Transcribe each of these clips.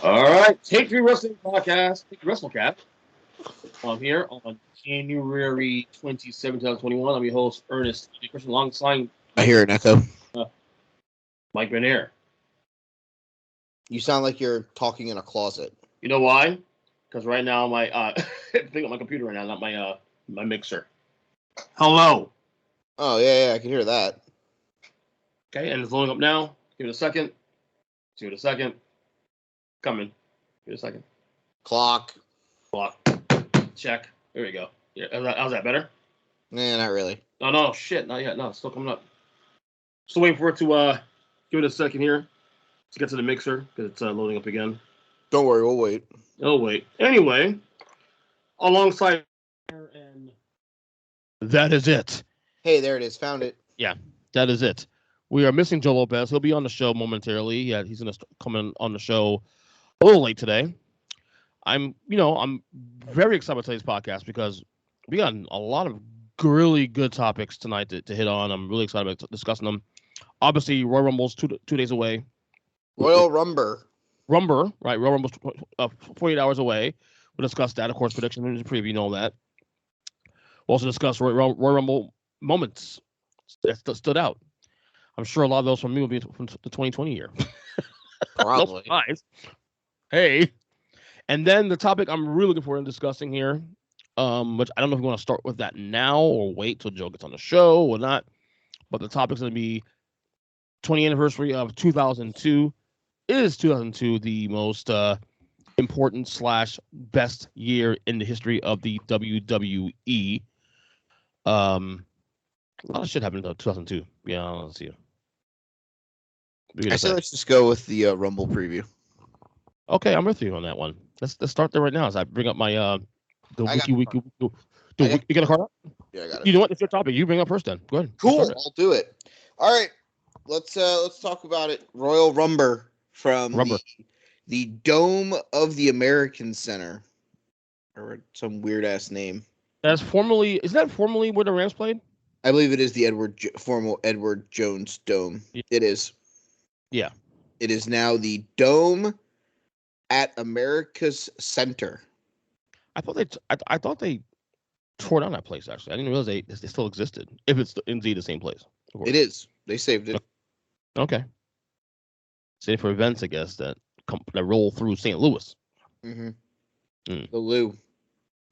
All right, Take 3 Wrestling Podcast, Take 3 WrestleCast. I'm here on January 27, 2021. I'm your host, Earnestly. Alongside I hear an echo. Mike Grenier. You sound like you're talking in a closet. You know why? Because right now my thing on my computer right now, not my mixer. Hello. Oh yeah, I can hear that. Okay, and it's loading up now. Give it a second. Give it a second. Coming. Give it a second. Clock. Check. There we go. Yeah, how's that better? Nah, not really. Oh no, shit, not yet. No, it's still coming up. Still waiting for it to give it a second here to get to the mixer because it's loading up again. Don't worry, we'll wait. Oh wait. Anyway, alongside and that is it. Hey, there it is. Found it. Yeah, that is it. We are missing Joe Lopez. He'll be on the show momentarily. Yeah, he's gonna come in on the show a little late today. I'm very excited about today's podcast because we got a lot of really good topics tonight to hit on. I'm really excited about discussing them. Obviously, Royal Rumble's two days away. Royal Rumble, right? Royal Rumble's 48 hours away. We'll discuss that, of course, predictions and preview and all that. We'll also discuss Royal Rumble moments that stood out. I'm sure a lot of those from me will be from the 2020 year. Probably. Nice. Hey. And then the topic I'm really looking forward to discussing here, which I don't know if we want to start with that now or wait till Joe gets on the show or not, but the topic's going to be 20th anniversary of 2002. Is 2002 the most important / best year in the history of the WWE? A lot of shit happened in 2002. Yeah, let's see. I say let's just go with the Rumble preview. Okay, I'm with you on that one. Let's start there right now as I bring up my the wiki. You got a card up? Yeah, I got it. You know what? It's your topic. You bring up first then. Go ahead. Cool. I'll do it. All right. Let's talk about it. Royal Rumble from the Dome of the American Center, or some weird ass name. Isn't that formerly where the Rams played? I believe it is the former Edward Jones Dome. Yeah. It is. Yeah. It is now the Dome at America's Center. I thought they tore down that place. Actually, I didn't realize they still existed. If it's indeed the same place, it is. They saved it. Okay. Save for events, I guess that roll through St. Louis. Mm-hmm. The Lou.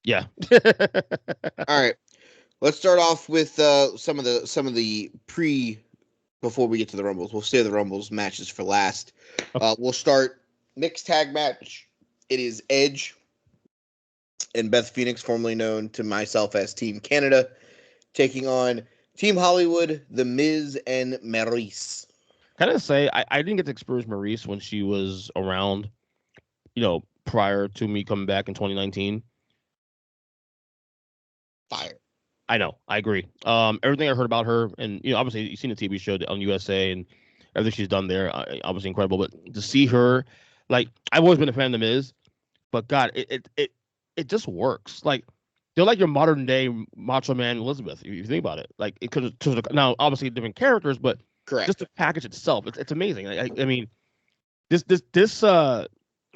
Yeah. All right. Let's start off with some of the before we get to the Rumbles. We'll save the Rumbles matches for last. Okay. We'll start mixed tag match. It is Edge and Beth Phoenix, formerly known to myself as Team Canada, taking on Team Hollywood, The Miz and Maryse. Can I say I didn't get to experience Maryse when she was around, prior to me coming back in 2019. Fire. I know. I agree. Everything I heard about her, and obviously you've seen the TV show on USA and everything she's done there, obviously incredible. But to see her, like, I've always been a fan of The Miz, but God, it just works. Like, they're like your modern day Macho Man Elizabeth. If you think about it, like, it could now obviously different characters, but correct. Just the package itself, it's amazing. I mean, this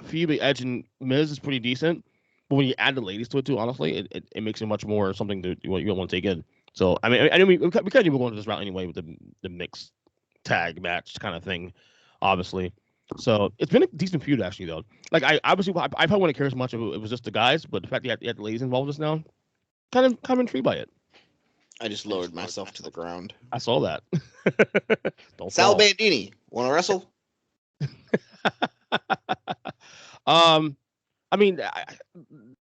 Phoebe, Edge, and Miz is pretty decent. But when you add the ladies to it too, honestly, it makes it much more something that you want to take in. So I mean, we kind of even going this route anyway with the mixed tag match kind of thing, obviously. So it's been a decent feud actually though. Like I probably wouldn't care as much if it was just the guys, but the fact that you had the ladies involved just now, kind of intrigued by it. I just lowered myself to the ground. I saw that. Don't Sal fall. Bandini, want to wrestle? I mean,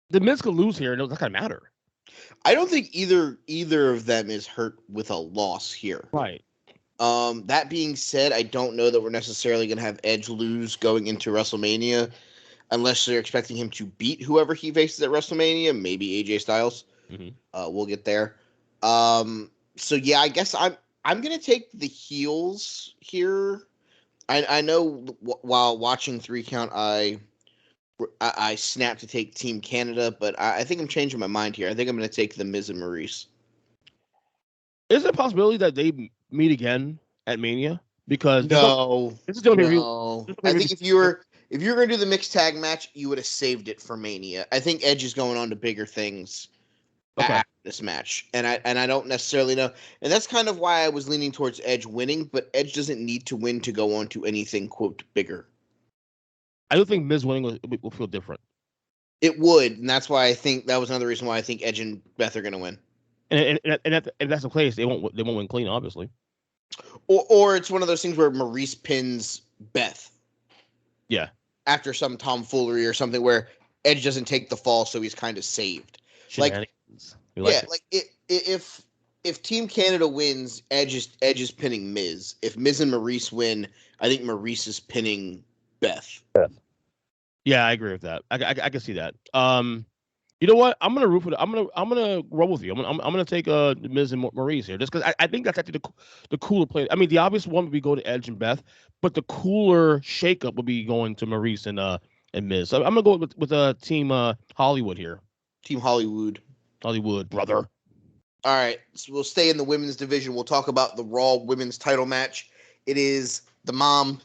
the Miz could lose here, and it doesn't kind of matter. I don't think either of them is hurt with a loss here. Right. That being said, I don't know that we're necessarily going to have Edge lose going into WrestleMania, unless they're expecting him to beat whoever he faces at WrestleMania, maybe AJ Styles. Mm-hmm. We'll get there. So yeah, I guess I'm going to take the heels here. I know while watching 3 Count, I I snapped to take Team Canada, but I think I'm changing my mind here. I think I'm going to take the Miz and Maurice. Is it a possibility that they meet again at Mania? Because no, this is the only real. no. I think if you were going to do the mixed tag match, you would have saved it for Mania. I think Edge is going on to bigger things after this match, and I don't necessarily know, and that's kind of why I was leaning towards Edge winning. But Edge doesn't need to win to go on to anything quote bigger. I do think Miz winning will feel different. It would, and that's why I think that was another reason why I think Edge and Beth are going to win. And if that's the case, they won't win clean, obviously. Or it's one of those things where Maurice pins Beth. Yeah. After some tomfoolery or something where Edge doesn't take the fall, so he's kind of saved. If Team Canada wins, Edge is pinning Miz. If Miz and Maurice win, I think Maurice is pinning Beth. Yeah, I agree with that. I can see that. You know what? I'm gonna root for the. I'm gonna roll with you. I'm gonna take Miz and Maurice here, just because I think that's actually the cooler play. I mean, the obvious one would be go to Edge and Beth, but the cooler shakeup would be going to Maurice and Miz. So I'm gonna go with Team Hollywood here. Team Hollywood, brother. All right, so we'll stay in the women's division. We'll talk about the Raw Women's Title match. It is the mummy,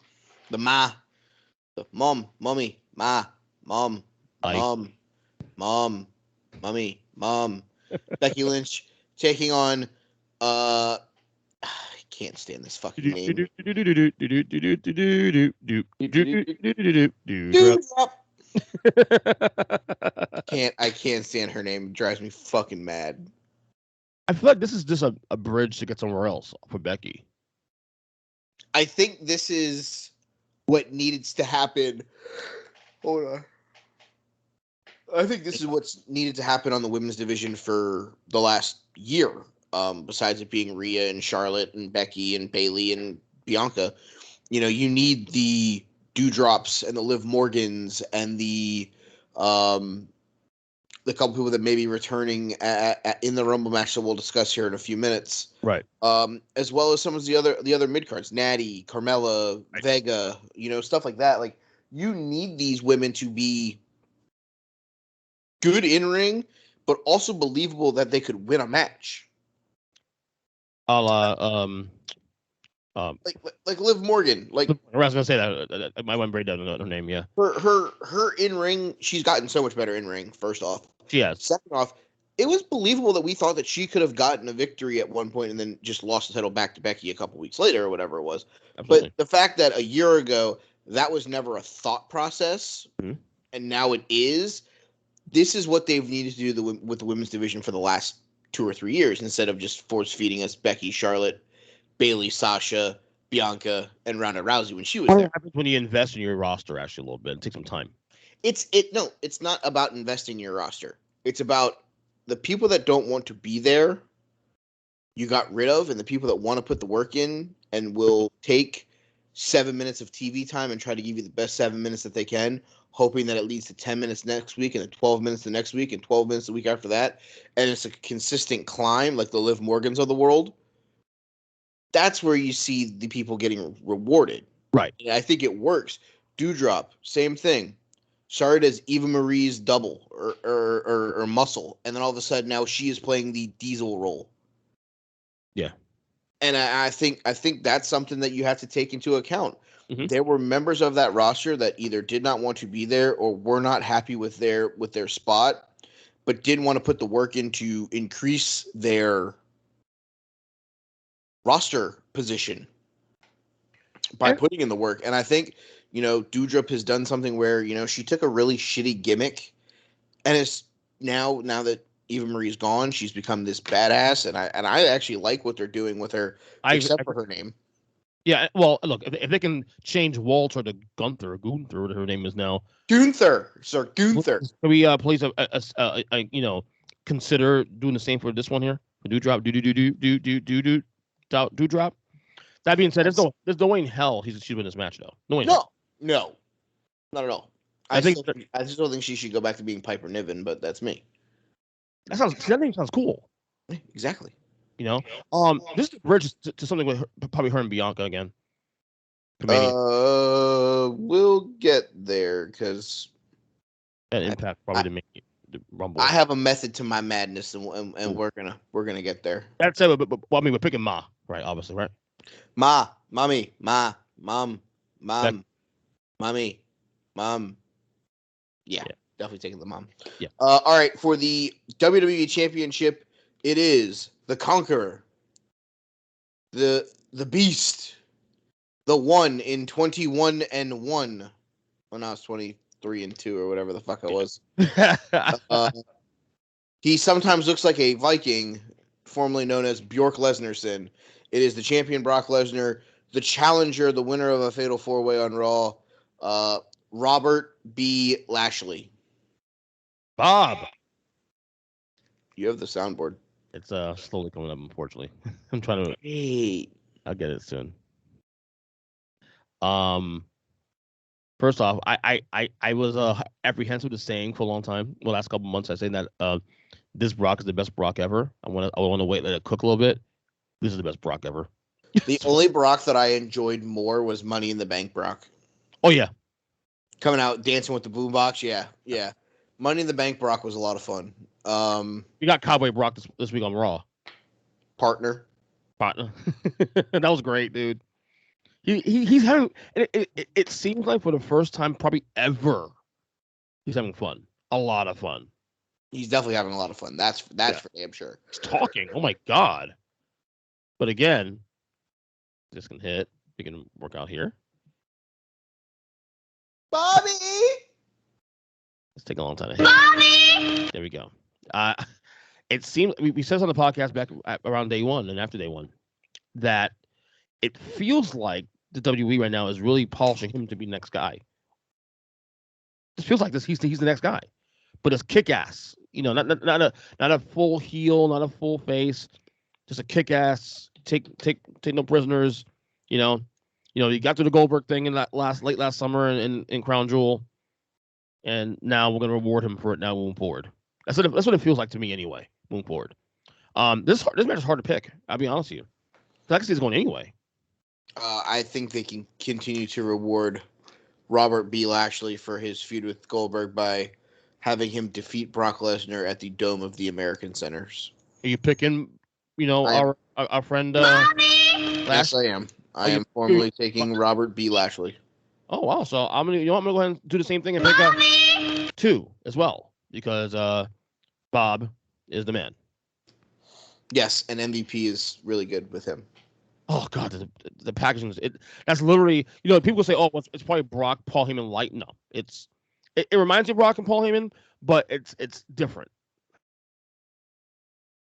Becky Lynch taking on I can't stand this fucking name. I can't stand her name. It drives me fucking mad. I feel like this is just a bridge to get somewhere else for Becky. I think this is what needs to happen. Hold on. I think this is what's needed to happen on the women's division for the last year. Besides it being Rhea and Charlotte and Becky and Bayley and Bianca, you need the Dewdrops and the Liv Morgans and the couple people that may be returning in the Rumble match that we'll discuss here in a few minutes. Right. As well as some of the other mid cards, Natty, Carmella, right. Vega, stuff like that. Like, you need these women to be good in ring, but also believable that they could win a match. Like Liv Morgan. Like, I was gonna say that I went break down her name. Yeah. Her in ring, she's gotten so much better in ring. First off, she has. Second off, it was believable that we thought that she could have gotten a victory at one point and then just lost the title back to Becky a couple weeks later or whatever it was. Absolutely. But the fact that a year ago that was never a thought process, and now it is. This is what they've needed to do with the women's division for the last 2 or 3 years, instead of just force feeding us Becky, Charlotte, Bayley, Sasha, Bianca, and Ronda Rousey when she was there. What happens when you invest in your roster actually a little bit? It takes some time. It's not about investing in your roster. It's about the people that don't want to be there, you got rid of, and the people that want to put the work in and will take 7 minutes of TV time and try to give you the best 7 minutes that they can, hoping that it leads to 10 minutes next week and then 12 minutes the next week and 12 minutes the week after that. And it's a consistent climb like the Liv Morgans of the world. That's where you see the people getting rewarded. Right. And I think it works. Dewdrop, same thing. Started as Eva Marie's double or muscle. And then all of a sudden now she is playing the Diesel role. Yeah. And I think that's something that you have to take into account. Mm-hmm. There were members of that roster that either did not want to be there or were not happy with their spot, but didn't want to put the work in to increase their roster position by putting in the work. And I think, Doudrop has done something where, she took a really shitty gimmick, and it's now that Eva Marie's gone, she's become this badass, and I actually like what they're doing with her, except for her name. Yeah, well, look, if they can change Walter to Gunther, whatever her name is now. Gunther. Can we please consider doing the same for this one here? For Dewdrop, Dewdrop. That being said, there's no way in hell she'd win this match though. No, not at all. I just don't think she should go back to being Piper Niven, but that's me. That name sounds cool. Exactly. This is bridge to something with probably her and Bianca again. We'll get there because And Impact probably didn't make the Rumble. I have a method to my madness, and we're gonna get there. That's it. But well, I mean, we're picking Ma, right? Obviously, right? Mommy, mom, Beck, mommy, mom. Yeah, yeah, definitely taking the mom. yeah. All right, for the WWE Championship, it is the Conqueror, the Beast, the one in 21-1. Well, now it's 23-2 or whatever the fuck it was. He sometimes looks like a Viking, formerly known as Bjork Lesnarson. It is the champion Brock Lesnar, the challenger, the winner of a Fatal 4-Way on Raw, Robert B. Lashley. Bob. You have the soundboard. It's slowly coming up. Unfortunately, I'm trying to. Hey. I'll get it soon. First off, I was apprehensive to saying for a long time. Well, last couple months, I saying that this Brock is the best Brock ever. I want to wait, let it cook a little bit. This is the best Brock ever. The only Brock that I enjoyed more was Money in the Bank Brock. Oh yeah, coming out dancing with the boombox. Yeah. Money in the Bank Brock was a lot of fun. You got Cowboy Brock this week on Raw. Partner. That was great, dude. He's having. It seems like for the first time probably ever, he's having fun. A lot of fun. He's definitely having a lot of fun. That's for damn sure. He's talking. Oh my god. But again, this can hit. We can work out here. Bobby. It's taking a long time to hit. Bobby. There we go. It seems we said this on the podcast back around day one and after day one that it feels like the WWE right now is really polishing him to be the next guy. It feels like this. He's the next guy, but it's kick ass. You know, not a full heel, not a full face, just a kick ass. Take no prisoners. You know, you got to the Goldberg thing in that late last summer in Crown Jewel, and now we're gonna reward him for it now moving forward. That's what it feels like to me anyway. Moving forward, this match is hard to pick. I'll be honest with you. I can see it's going anyway. I think they can continue to reward Robert B. Lashley for his feud with Goldberg by having him defeat Brock Lesnar at the Dome of the American Centers. Are you picking, our friend? Yes, I am. I am formally taking Robert B. Lashley. Oh wow! So I'm gonna go ahead and do the same thing and pick up 2 as well because Bob is the man. Yes, and MVP is really good with him. Oh god, the packaging is that's literally people say it's probably Brock, Paul Heyman light. No, it reminds you of Brock and Paul Heyman, but it's different.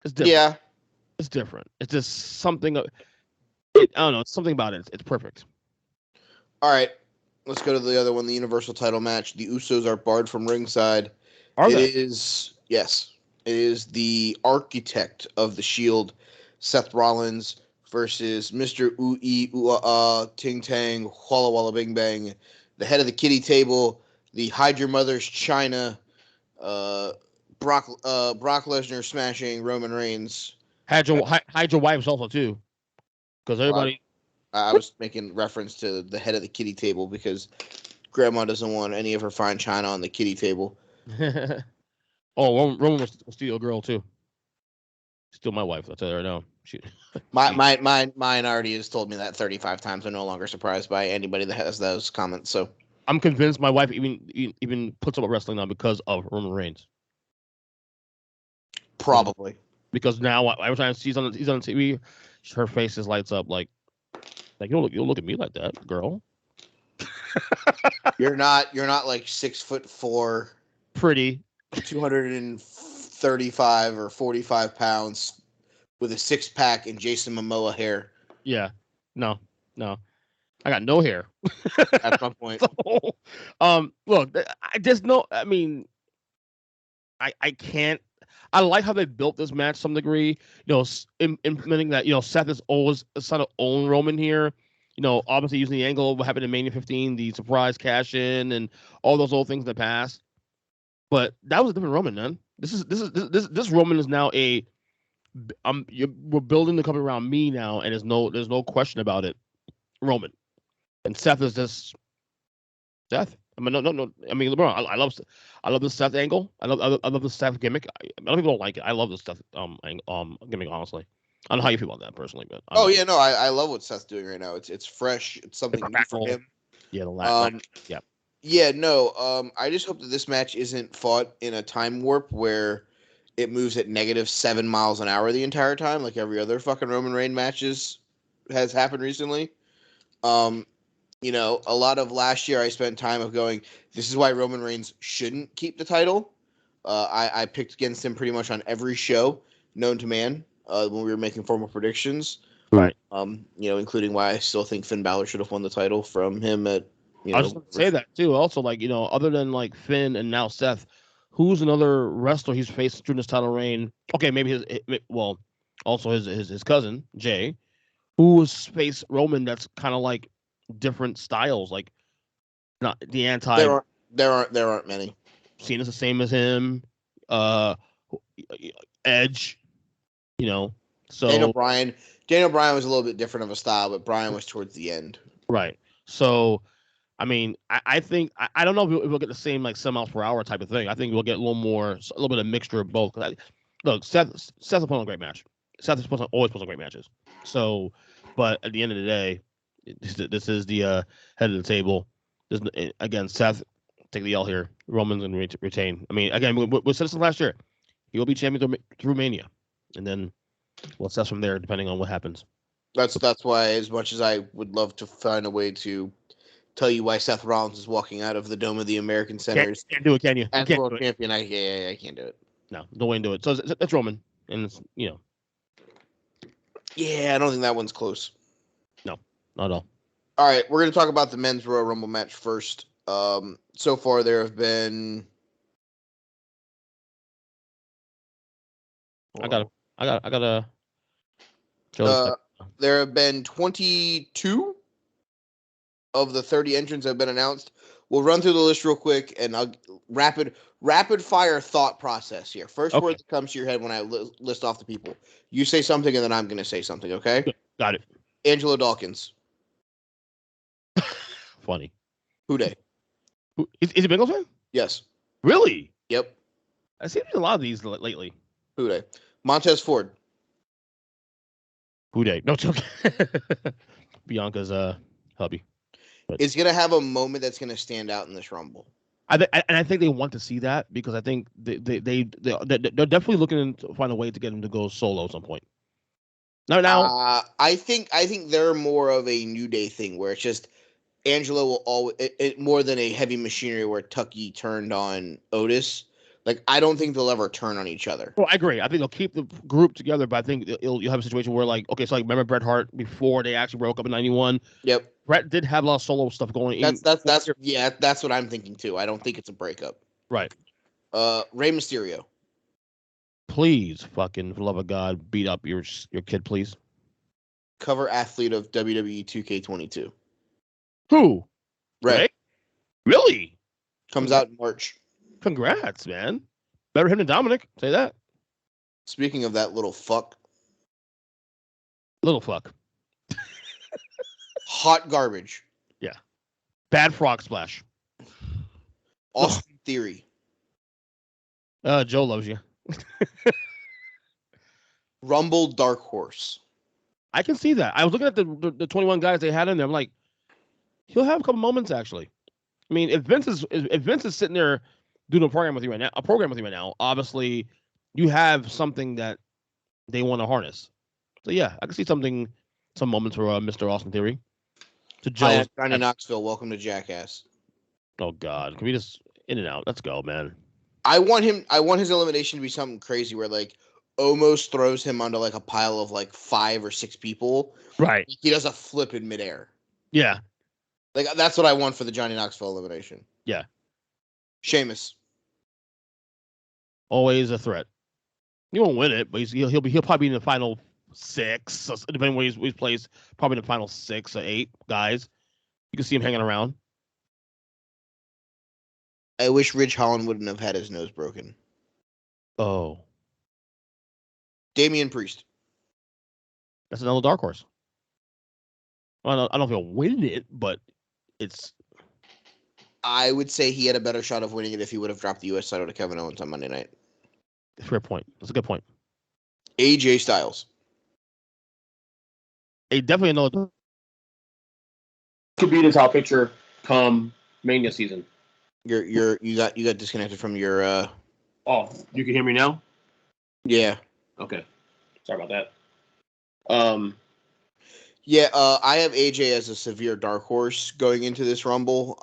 It's different. Yeah, it's different. It's just something. I don't know. It's something about it. It's perfect. All right, let's go to the other one, the Universal Title match. The Usos are barred from ringside. Are they? Yes. It is the architect of the Shield, Seth Rollins, versus Mr. Ting Tang, Walla Walla Bing Bang, the head of the kitty table, the Hide Your Mother's China, Brock Lesnar smashing Roman Reigns. Hide your wives also too, because everybody. I was making reference to the head of the kitty table because Grandma doesn't want any of her fine china on the kitty table. Oh, Roman was steal a girl too. Still my wife. I'll tell you right now. Mine already has told me that 35 times. I'm no longer surprised by anybody that has those comments. So I'm convinced my wife even puts up with wrestling now because of Roman Reigns. Probably because now every time he's on TV, her face just lights up like you'll look at me like that, girl. You're not like 6'4", pretty, 235 or 45 pounds with a 6-pack and Jason Momoa hair. Yeah, no, I got no hair. That's my point. So, look, I mean, I can't. I like how they built this match to some degree. Implementing that. Seth is always trying to own Roman here. Obviously using the angle of what happened in Mania 15, the surprise cash in, and all those old things in the past. But that was a different Roman, man. This Roman is now we're building the company around me now, and there's no question about it. Roman and Seth is just Seth. I mean, no. I mean, LeBron. I love the Seth angle. I love the Seth gimmick. A lot of people don't like it. I love the Seth gimmick. Honestly, I don't know how you feel about that personally, but I Oh love yeah, no, I love what Seth's doing right now. It's fresh. It's the something new for crackle. him. Yeah, the Um, yeah. yeah, no. I just hope that this match isn't fought in a time warp where it moves at -7 miles an hour the entire time, like every other fucking Roman Reigns matches has happened recently. Um, a lot of last year I spent time of going, this is why Roman Reigns shouldn't keep the title. I picked against him pretty much on every show known to man when we were making formal predictions. Right. Including why I still think Finn Balor should have won the title from him at, I was just gonna say that too. Also, like other than like Finn and now Seth, who's another wrestler he's faced during this title reign? Okay, maybe also his cousin Jay, who has faced Roman. That's kind of like different styles. Like not the anti. there aren't many. Cena's the same as him. Uh, Edge. You know. Daniel So Bryan. Daniel Bryan was a little bit different of a style, but Bryan was towards the end. right. So I mean, I think I don't know if we'll get the same like 7 miles per hour type of thing. I think we'll get a little bit of mixture of both. Look, Seth's putting on a great match. Seth is always puts on great matches. So, but at the end of the day, this is the head of the table. Again, Seth take the L here. Roman's gonna retain. I mean, again, we said this last year. He will be champion through Mania, and then we'll assess from there depending on what happens. That's why, as much as I would love to find a way to tell you why Seth Rollins is walking out of the Dome of the American Centers Can't do it, can you? You as can't world do it. champion, I can't do it. No, don't way to do it. So that's Roman, and it's Yeah, I don't think that one's close. no, not at all. All right, we're going to talk about the men's Royal Rumble match first. So far there have been. I got a. There have been 22 of the 30 entrants that have been announced. We'll run through the list real quick, and I'll rapid fire thought process here. First word that comes to your head when I list off the people. You say something, and then I'm going to say something. Okay? Got it. Angelo Dawkins. Funny. Who Dey? Is he a Bengals fan? Yes. Really? Yep. I've seen a lot of these lately. Who Dey? Montez Ford. Who Dey? No joke. Bianca's hubby. But is gonna have a moment that's gonna stand out in this Rumble. I think they want to see that because I think they're definitely looking to find a way to get him to go solo at some point. Now, I think they're more of a New Day thing where it's just Angelo will always more than a heavy machinery where Tucky turned on Otis. Like, I don't think they'll ever turn on each other. Well, I agree. I think they'll keep the group together, but I think you'll have a situation where, like, okay, so like remember Bret Hart before they actually broke up in '91. Yep. Bret did have a lot of solo stuff going. That's what I'm thinking too. I don't think it's a breakup. Right. Rey Mysterio. Please, fucking for the love of God, beat up your kid, please. Cover athlete of WWE 2K22. Who? Rey. Really? Comes out in March. Congrats, man. Better him than Dominic. Say that. Speaking of that little fuck. Little fuck. Hot garbage. Yeah. Bad frog splash. Austin Theory. Joe loves you. Rumble Dark Horse. I can see that. I was looking at the 21 guys they had in there. I'm like, he'll have a couple moments actually. I mean, if Vince is sitting there doing a program with you right now, obviously you have something that they want to harness. So yeah, I can see some moments for Mr. Austin Theory. To Joe, Johnny Knoxville, welcome to Jackass. Oh God, can we just in and out? Let's go, man. I want his elimination to be something crazy where like almost throws him onto like a pile of like 5 or 6 people. Right. He does a flip in midair. Yeah. Like that's what I want for the Johnny Knoxville elimination. Yeah. Sheamus. Always a threat. He won't win it, but he'll probably be in the final 6, depending where he's placed. Probably in the final 6 or 8 guys. You can see him hanging around. I wish Ridge Holland wouldn't have had his nose broken. Oh. Damien Priest. That's another dark horse. Well, I don't know if he'll win it, but it's. I would say he had a better shot of winning it if he would have dropped the U.S. title to Kevin Owens on Monday night. Fair point. That's a good point. AJ Styles. Definitely another could be in the top picture come Mania season. You got disconnected from your. Oh, you can hear me now? Yeah. Okay. Sorry about that. Yeah, I have AJ as a severe dark horse going into this Rumble.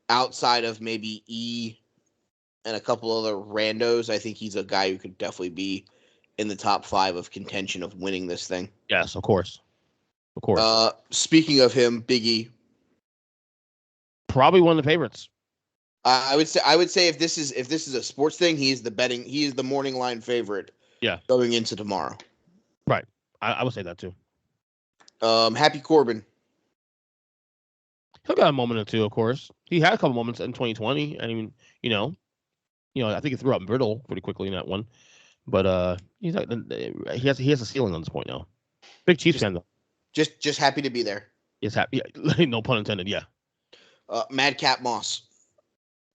Outside of maybe E and a couple other randos, I think he's a guy who could definitely be in the top 5 of contention of winning this thing. Yes, of course. Of course. Speaking of him, Big E. Probably one of the favorites. I would say if this is a sports thing, he is the morning line favorite. Yeah. Going into tomorrow. Right. I would say that too. Happy Corbin. He'll got a moment or two, of course. He had a couple moments in 2020. I mean, I think he threw out Brittle pretty quickly in that one. But he's like he has a ceiling on this point now. Big Chiefs fan though. Just happy to be there. He's happy. Yeah, no pun intended. Yeah. Madcap Moss.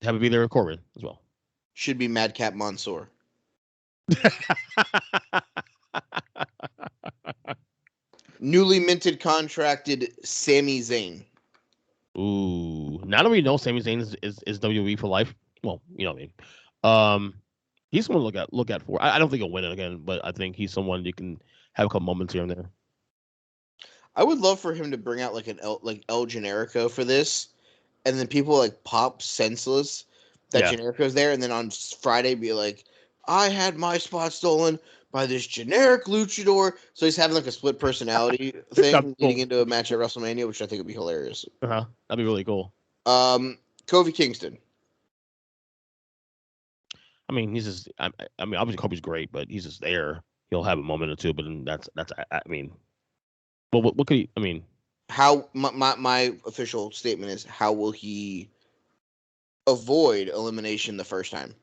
Happy to be there with Corbin as well. Should be Madcap Mansoor. Newly minted contracted Sami Zayn. Ooh, now that we know Sami Zayn is WWE for life. Well, you know what I mean. He's someone to look at for. I don't think he'll win it again, but I think he's someone you can have a couple moments here and there. I would love for him to bring out like El Generico for this, and then people like pop senseless that Generico's there, and then on Friday be like, I had my spot stolen by this generic luchador. So he's having like a split personality thing leading into a match at WrestleMania, which I think would be hilarious. That'd be really cool. Kofi Kingston. I mean, he's just. I mean, obviously Kobe's great, but he's just there. He'll have a moment or two, but then that's. I mean, well, what could he? I mean, how my official statement is: how will he avoid elimination the first time?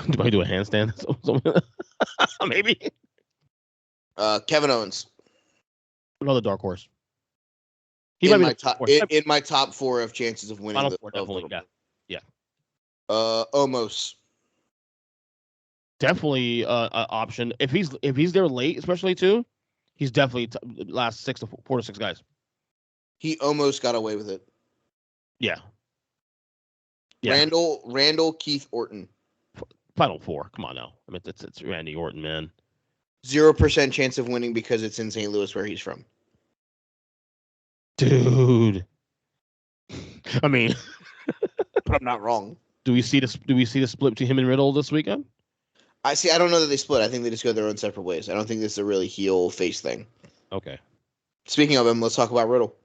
Do I do a handstand? Maybe. Kevin Owens. Another dark horse. He in my top 4 of chances of winning. Definitely. Yeah. Omos. Definitely an option if he's there late, especially too. He's definitely last 4 to 6 guys. He almost got away with it. Yeah. Randall, Keith, Orton. Final 4. Come on now. I mean, it's Randy Orton, man. 0% chance of winning because it's in St. Louis where he's from. Dude. I mean, but I'm not wrong. Do we see the split between him and Riddle this weekend? I don't know that they split. I think they just go their own separate ways. I don't think this is a really heel face thing. Okay. Speaking of him, let's talk about Riddle.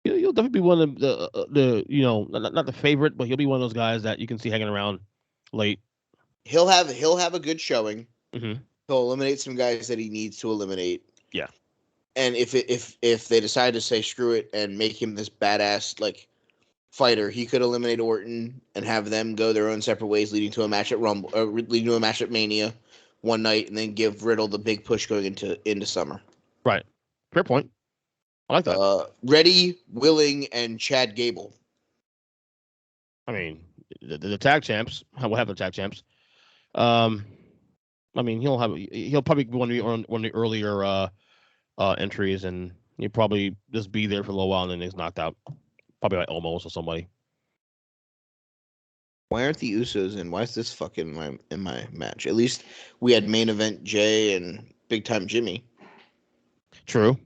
He'll definitely be one of the not the favorite, but he'll be one of those guys that you can see hanging around late. He'll have a good showing. Mm-hmm. He'll eliminate some guys that he needs to eliminate. Yeah. And if they decide to say screw it and make him this badass like fighter, he could eliminate Orton and have them go their own separate ways, leading to a match at Rumble, leading to a match at Mania one night, and then give Riddle the big push going into Summer. Right. Fair point. I like that. Reddy, Willing, and Chad Gable. I mean, the tag champs. We'll have the tag champs. I mean, he'll probably be one of the earlier entries, and he'll probably just be there for a little while, and then he's knocked out. Probably like Omos or somebody. Why aren't the Usos in? Why is this fucking in my match? At least we had main event Jay and Big Time Jimmy. True.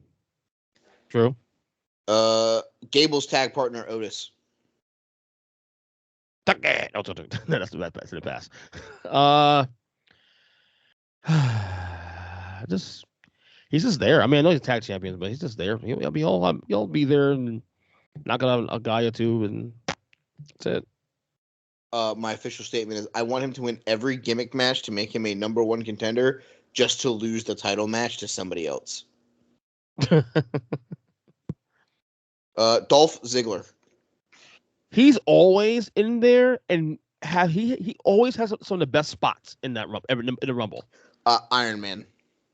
Gable's tag partner Otis. That's the bad pass in the pass. He's just there. I mean, I know he's tag champions, but he's just there. He'll be there and knock out a guy or two, and that's it. My official statement is I want him to win every gimmick match to make him a number 1 contender, just to lose the title match to somebody else. Dolph Ziggler. He's always in there, and he always has some of the best spots in that in the Rumble. Iron Man.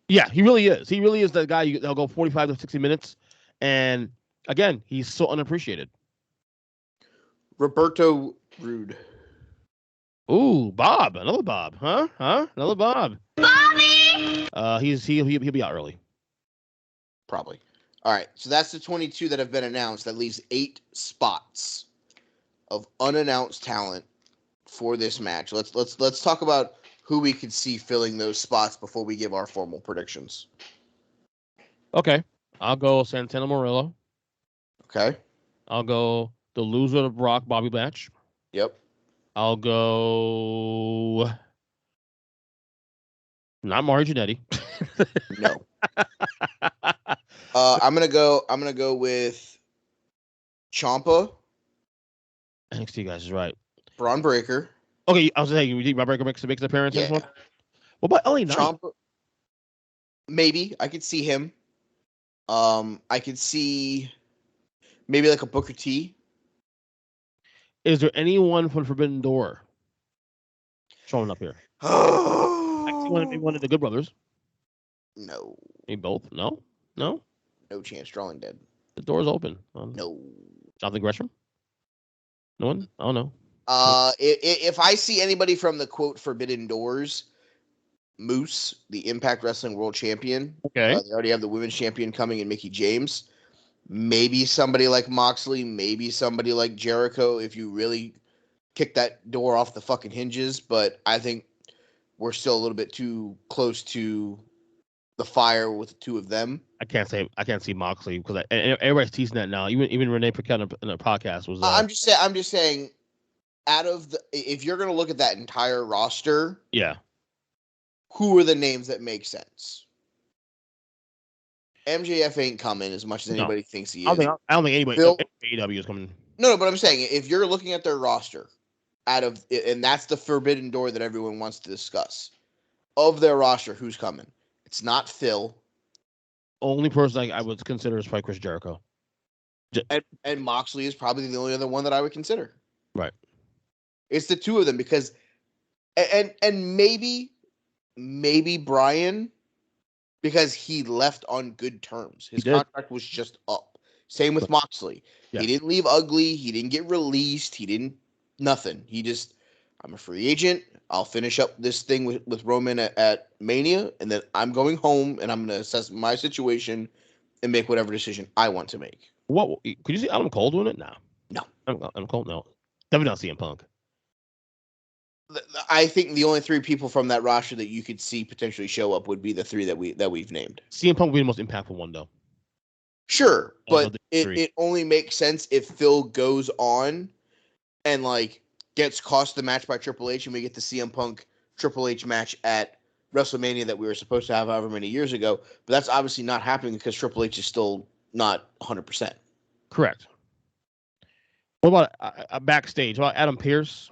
Yeah, he really is. He really is that guy. They'll go 45 to 60 minutes, and Again, he's so unappreciated. Roberto Rude. Ooh, Bob, another Bob, huh? Another Bob. Bobby. He'll be out early. Probably. All right, so that's the 22 that have been announced. That leaves 8 spots of unannounced talent for this match. Let's talk about who we could see filling those spots before we give our formal predictions. Okay, I'll go Santana Murillo. Okay. I'll go the loser of the Brock Bobby match. Yep. I'll go not Mario Jannetty. No. I'm gonna go with Ciampa. NXT guys is right. Braun Breaker. Okay, I was saying, you think Braun Breaker makes an appearance in this Yeah. one? What about LA Knight? Ciampa. Maybe I could see him. I could see maybe like a Booker T. Is there anyone from Forbidden Door showing up here? I see one of the Good Brothers. No. Maybe both. No. No chance. Drawing dead. The door's open. No. Jonathan Gresham. No one. I don't know. If I see anybody from the quote Forbidden Doors, Moose, the Impact Wrestling World Champion. Okay. They already have the Women's Champion coming in Mickie James. Maybe somebody like Moxley. Maybe somebody like Generico. If you really kick that door off the fucking hinges, but I think we're still a little bit too close to the fire with the two of them. I can't see Moxley because everybody's teasing that now. Even Renee Paquette in the podcast was. I'm just saying. Out of if you're going to look at that entire roster, yeah, who are the names that make sense? MJF ain't coming as much as anybody thinks he is. I don't think anybody AEW is coming. No, but I'm saying if you're looking at their roster, and that's the Forbidden Door that everyone wants to discuss. Of their roster, who's coming? It's not Phil. Only person I would consider is probably Chris Jericho. And Moxley is probably the only other one that I would consider. Right. It's the two of them because, and maybe Brian, because he left on good terms. His contract was just up. Same with Moxley. Yeah. He didn't leave ugly. He didn't get released. He didn't nothing. He just, I'm a free agent. I'll finish up this thing with Roman at Mania, and then I'm going home and I'm going to assess my situation and make whatever decision I want to make. What could you see Adam Cole doing it? No. Adam Cole, no. Definitely not CM Punk. I think the only 3 people from that roster that you could see potentially show up would be the 3 that we've named. CM Punk would be the most impactful one, though. Sure, but it only makes sense if Phil goes on and like gets cost the match by Triple H, and we get the CM Punk Triple H match at WrestleMania that we were supposed to have however many years ago. But that's obviously not happening because Triple H is still not 100%. Correct. What about a backstage? What about Adam Pearce?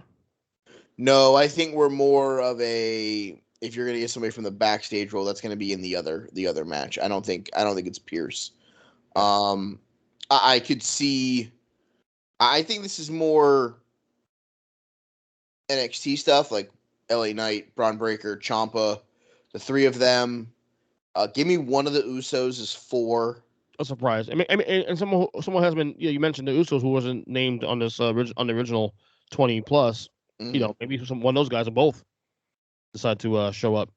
No, I think we're more of a. If you're going to get somebody from the backstage role, that's going to be in the other match. I don't think it's Pearce. I could see. I think this is more NXT stuff, like LA Knight, Braun Breaker, Ciampa, the 3 of them. Give me one of the Usos as 4. A surprise. I mean, and someone has been. You mentioned the Usos who wasn't named on this on the original 20 plus. Mm-hmm. Maybe one of those guys or both decide to show up.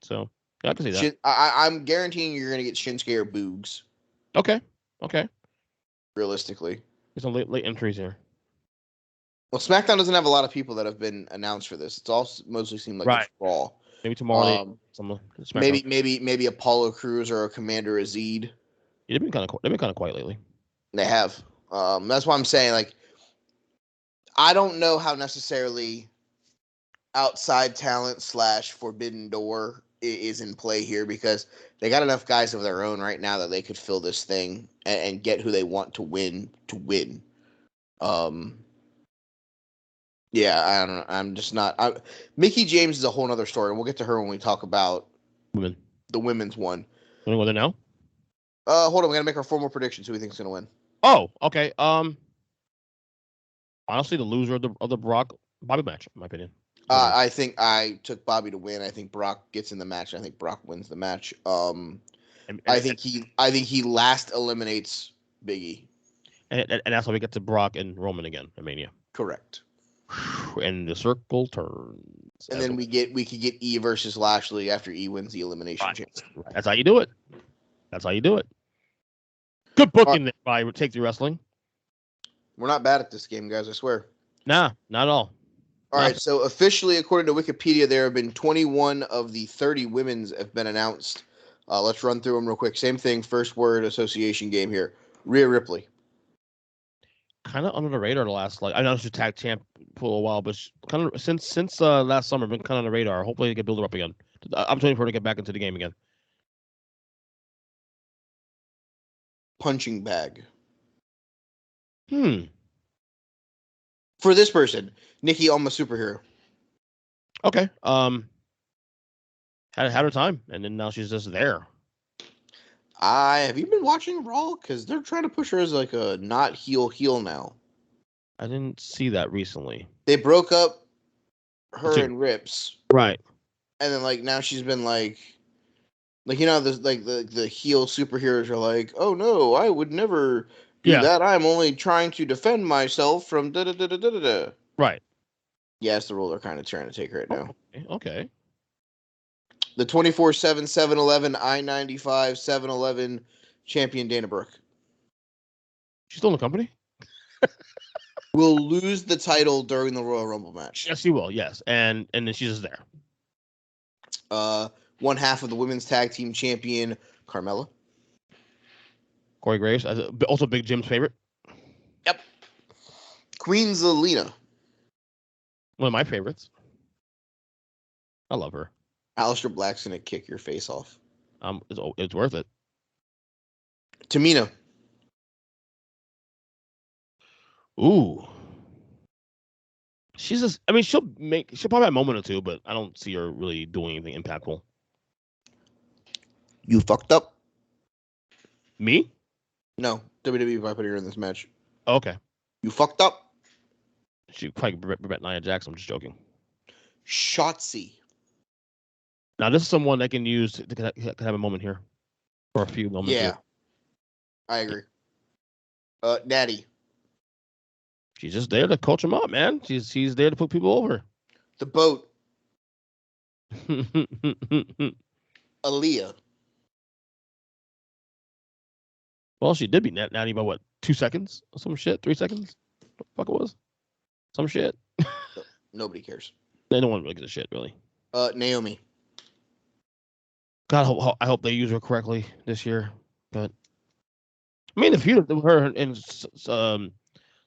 So yeah, I can see that. I'm guaranteeing you're going to get Shinsuke or Boogs. Okay. Realistically, there's some late entries here. Well, SmackDown doesn't have a lot of people that have been announced for this. It's all mostly seemed like it's Raw. Maybe tomorrow. Maybe Apollo Crews or a Commander Azid. Yeah, they've been kind of quiet lately. They have. That's why I'm saying, like, I don't know how necessarily outside talent / Forbidden Door is in play here because they got enough guys of their own right now that they could fill this thing and get who they want to win. Yeah, I don't know. I'm just not. Mickie James is a whole other story, and we'll get to her when we talk about the women's one. Want to go there now? Hold on. We got to make our formal predictions. Who we think is going to win? Oh, okay. Honestly, the loser of the Brock Bobby match, in my opinion. I think I took Bobby to win. I think Brock gets in the match. I think Brock wins the match. I think he last eliminates Big E. And that's how we get to Brock and Roman again at Mania. Correct. And the circle turns. And then we could get E versus Lashley after E wins the elimination chance. Right. That's how you do it. Good booking by Take Two Wrestling. We're not bad at this game, guys, I swear. Nah, not at all. All right, so officially, according to Wikipedia, there have been 21 of the 30 women's have been announced. Let's run through them real quick. Same thing, first word association game here. Rhea Ripley. Kind of under the radar the last, I know she's tag champ for a while, but kind of since last summer, been kind of on the radar. Hopefully, they can build her up again. I'm waiting for her to get back into the game again. Punching bag. For this person, Nikki Alma Superhero. Okay. Had her time, and then now she's just there. Have you been watching Raw? Because they're trying to push her as like a not heel now. I didn't see that recently. They broke up her and Rips. Right. And then now she's been the heel superheroes are like, oh no, I would never do that. I'm only trying to defend myself from da da da da da da. Right. Yeah, it's the role they're kind of trying to take right now. Okay. The 24/7 7-Eleven I-95 7-Eleven champion Dana Brooke. She's still in the company? Will lose the title during the Royal Rumble match. Yes, she will. Yes, and then she's just there. One half of the women's tag team champion Carmella. Corey Graves, also Big Jim's favorite. Yep. Queen Zelina. One of my favorites. I love her. Aleister Black's gonna kick your face off. It's worth it. Tamina. Ooh. She's just. I mean, she'll probably have a moment or two, but I don't see her really doing anything impactful. You fucked up. Me? No, WWE by putting her in this match. Okay. You fucked up. She probably bet Nia Jax. I'm just joking. Shotzi. Now this is someone that can use to have a moment here for a few moments. Yeah, I agree. Natty. She's just there to coach them up, man. She's there to put people over. The Boat. Aaliyah. Well, she did beat Natty by what, 2 seconds or some shit, 3 seconds. What the fuck it was? Some shit. Nobody cares. No one really gives a shit, really. Naomi. God, I hope they use her correctly this year. But I mean, the feud of her and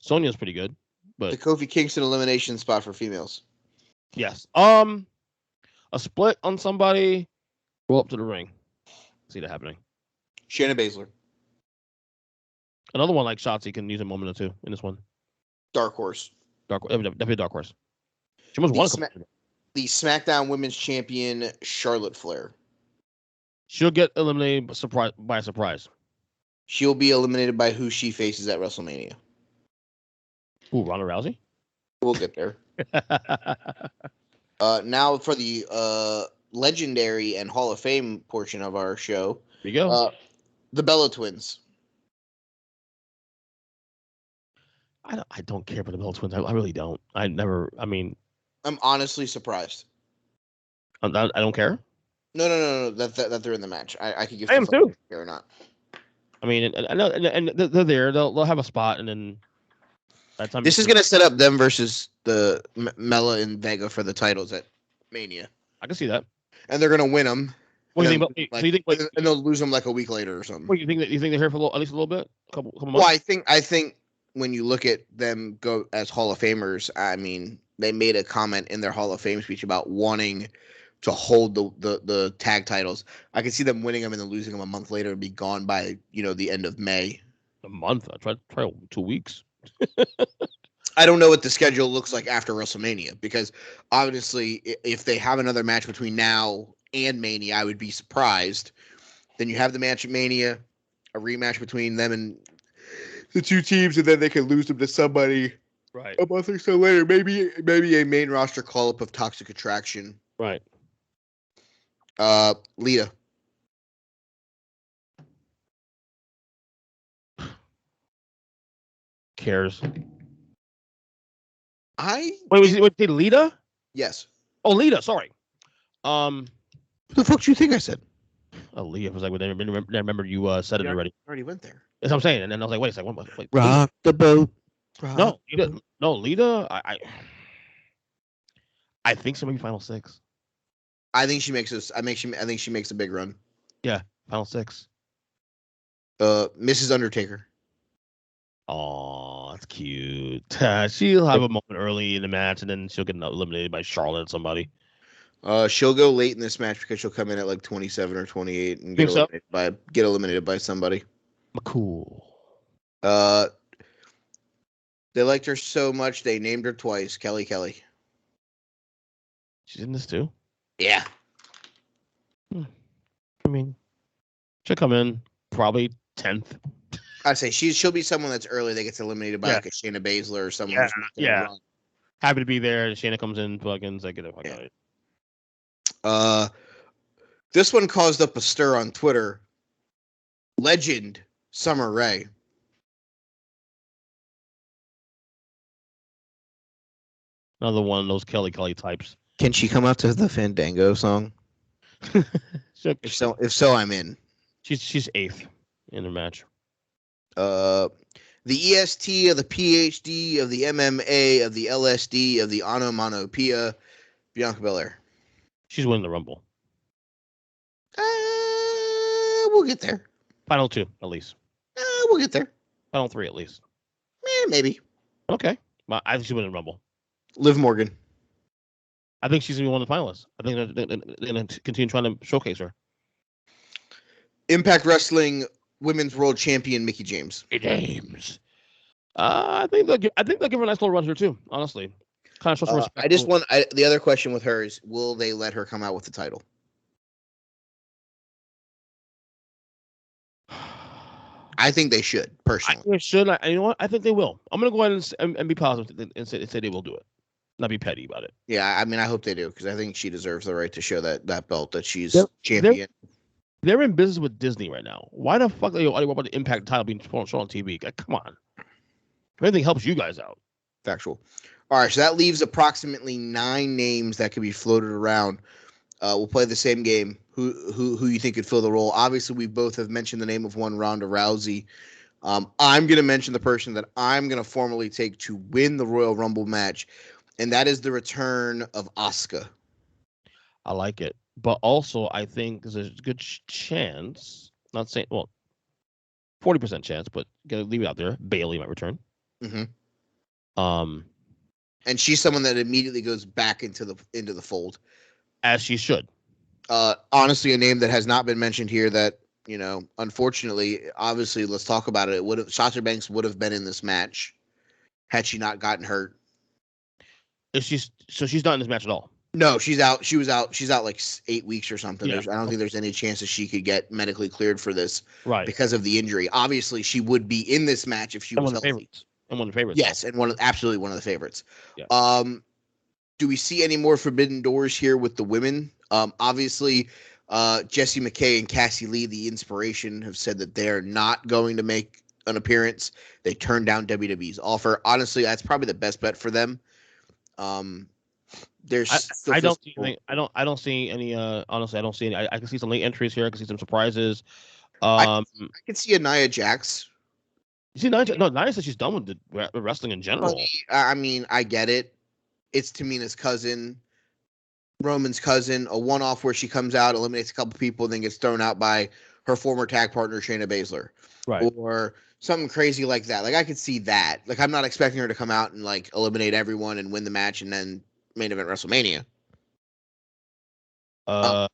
Sonya's pretty good. But the Kofi Kingston elimination spot for females. Yes. A split on somebody. Go up to the ring. See that happening. Shayna Baszler. Another one like Shotzi can use a moment or two in this one. Dark Horse. Definitely Dark Horse. She almost won the SmackDown Women's Champion Charlotte Flair. She'll get eliminated by surprise. She'll be eliminated by who she faces at WrestleMania. Ooh, Ronda Rousey? We'll get there. Now for the legendary and Hall of Fame portion of our show. Here you go. The Bella Twins. I don't care for the Bella Twins. I really don't. I'm honestly surprised. I don't care. No. That they're in the match. I could give. I am too. Care or not. I mean, and they're there. They'll have a spot, and then by the time this is gonna set up them versus the Mella and Vega for the titles at Mania. I can see that. And they're gonna win them. What do you think? And they'll lose them like a week later or something. What, you think they're here for at least a little bit, a couple months? Well, I think when you look at them go as Hall of Famers, I mean, they made a comment in their Hall of Fame speech about wanting to hold the tag titles. I can see them winning them and then losing them a month later and be gone by the end of May. A month? I try 2 weeks. I don't know what the schedule looks like after WrestleMania, because obviously if they have another match between now and Mania, I would be surprised. Then you have the match at Mania, a rematch between them and the two teams, and then they can lose them to somebody right a month or so later. Maybe a main roster call up of Toxic Attraction. Right. Lita. cares? Wait, was it Lita? Yes. Oh, Lita. Sorry. What the fuck do you think I said? Lita was like, I remember you said it already. Already went there. That's what I'm saying. And then I was like, wait a second. Wait, Rock the boat. Rock Lita. I think so. Maybe Final 6. I think she makes this. I think she makes a big run. Yeah, Final 6. Mrs. Undertaker. Oh, that's cute. She'll have a moment early in the match, and then she'll get eliminated by Charlotte or somebody. She'll go late in this match because she'll come in at like 27 or 28 and get eliminated by somebody. Cool. They liked her so much they named her twice, Kelly. She's in this too? Yeah. I mean, she'll come in probably 10th. I'd say she'll be someone that's early that gets eliminated by like a Shayna Baszler or someone. Yeah. Happy to be there. Shayna comes in, fucking like get the fuck out. This one caused up a stir on Twitter. Legend Summer Rae. Another one of those Kelly types. Can she come out to the Fandango song? If so, I'm in. She's 8th in the match. The EST of the PhD of the MMA of the LSD of the onomatopoeia, Bianca Belair. She's winning the Rumble. We'll get there. Final 2, at least. We'll get there. Final 3, at least. Maybe. Okay. I think she's winning the Rumble. Liv Morgan. I think she's going to be one of the finalists. I think they're going to continue trying to showcase her. Impact Wrestling Women's World Champion Mickie James. I think they'll give her a nice little run here too. Honestly, kind of shows respect. The other question with her is, will they let her come out with the title? I think they should, personally. I think they should. You know what? I think they will. I'm going to go ahead and be positive and say they will do it. Not be petty about it. Yeah, I mean, I hope they do, because I think she deserves the right to show that belt that she's champion. They're in business with Disney right now. Why the fuck are you worried about the Impact title being shown on TV? Come on. If anything helps you guys out. Factual. All right, so that leaves approximately 9 names that could be floated around. We'll play the same game. Who you think could fill the role? Obviously, we both have mentioned the name of one Ronda Rousey. I'm going to mention the person that I'm going to formally take to win the Royal Rumble match, and that is the return of Asuka. I like it. But also, I think there's a good chance, not saying, 40% chance, but gotta leave it out there. Bayley might return. Mm-hmm. And she's someone that immediately goes back into the fold, as she should. Honestly, a name that has not been mentioned here that, unfortunately, obviously, let's talk about it. Sasha Banks would have been in this match had she not gotten hurt. She's not in this match at all. No, she's out. She's out like 8 weeks or something. Yeah. I don't think there's any chance that she could get medically cleared for this, right? Because of the injury. Obviously, she would be in this match if she was healthy. And one of the favorites. Yes, and absolutely one of the favorites. Yeah. Do we see any more forbidden doors here with the women? Obviously, Jessie McKay and Cassie Lee, the Inspiration, have said that they're not going to make an appearance. They turned down WWE's offer. Honestly, that's probably the best bet for them. I don't see any. Honestly, I don't see any. I can see some late entries here. I can see some surprises. I can see a Nia Jax. You see, Nia says she's done with the wrestling in general. I mean, I get it. It's Tamina's cousin, Roman's cousin, a one-off where she comes out, eliminates a couple people, then gets thrown out by her former tag partner, Shayna Baszler. Right. Or something crazy like that. Like, I could see that. Like, I'm not expecting her to come out and, like, eliminate everyone and win the match and then main event WrestleMania. I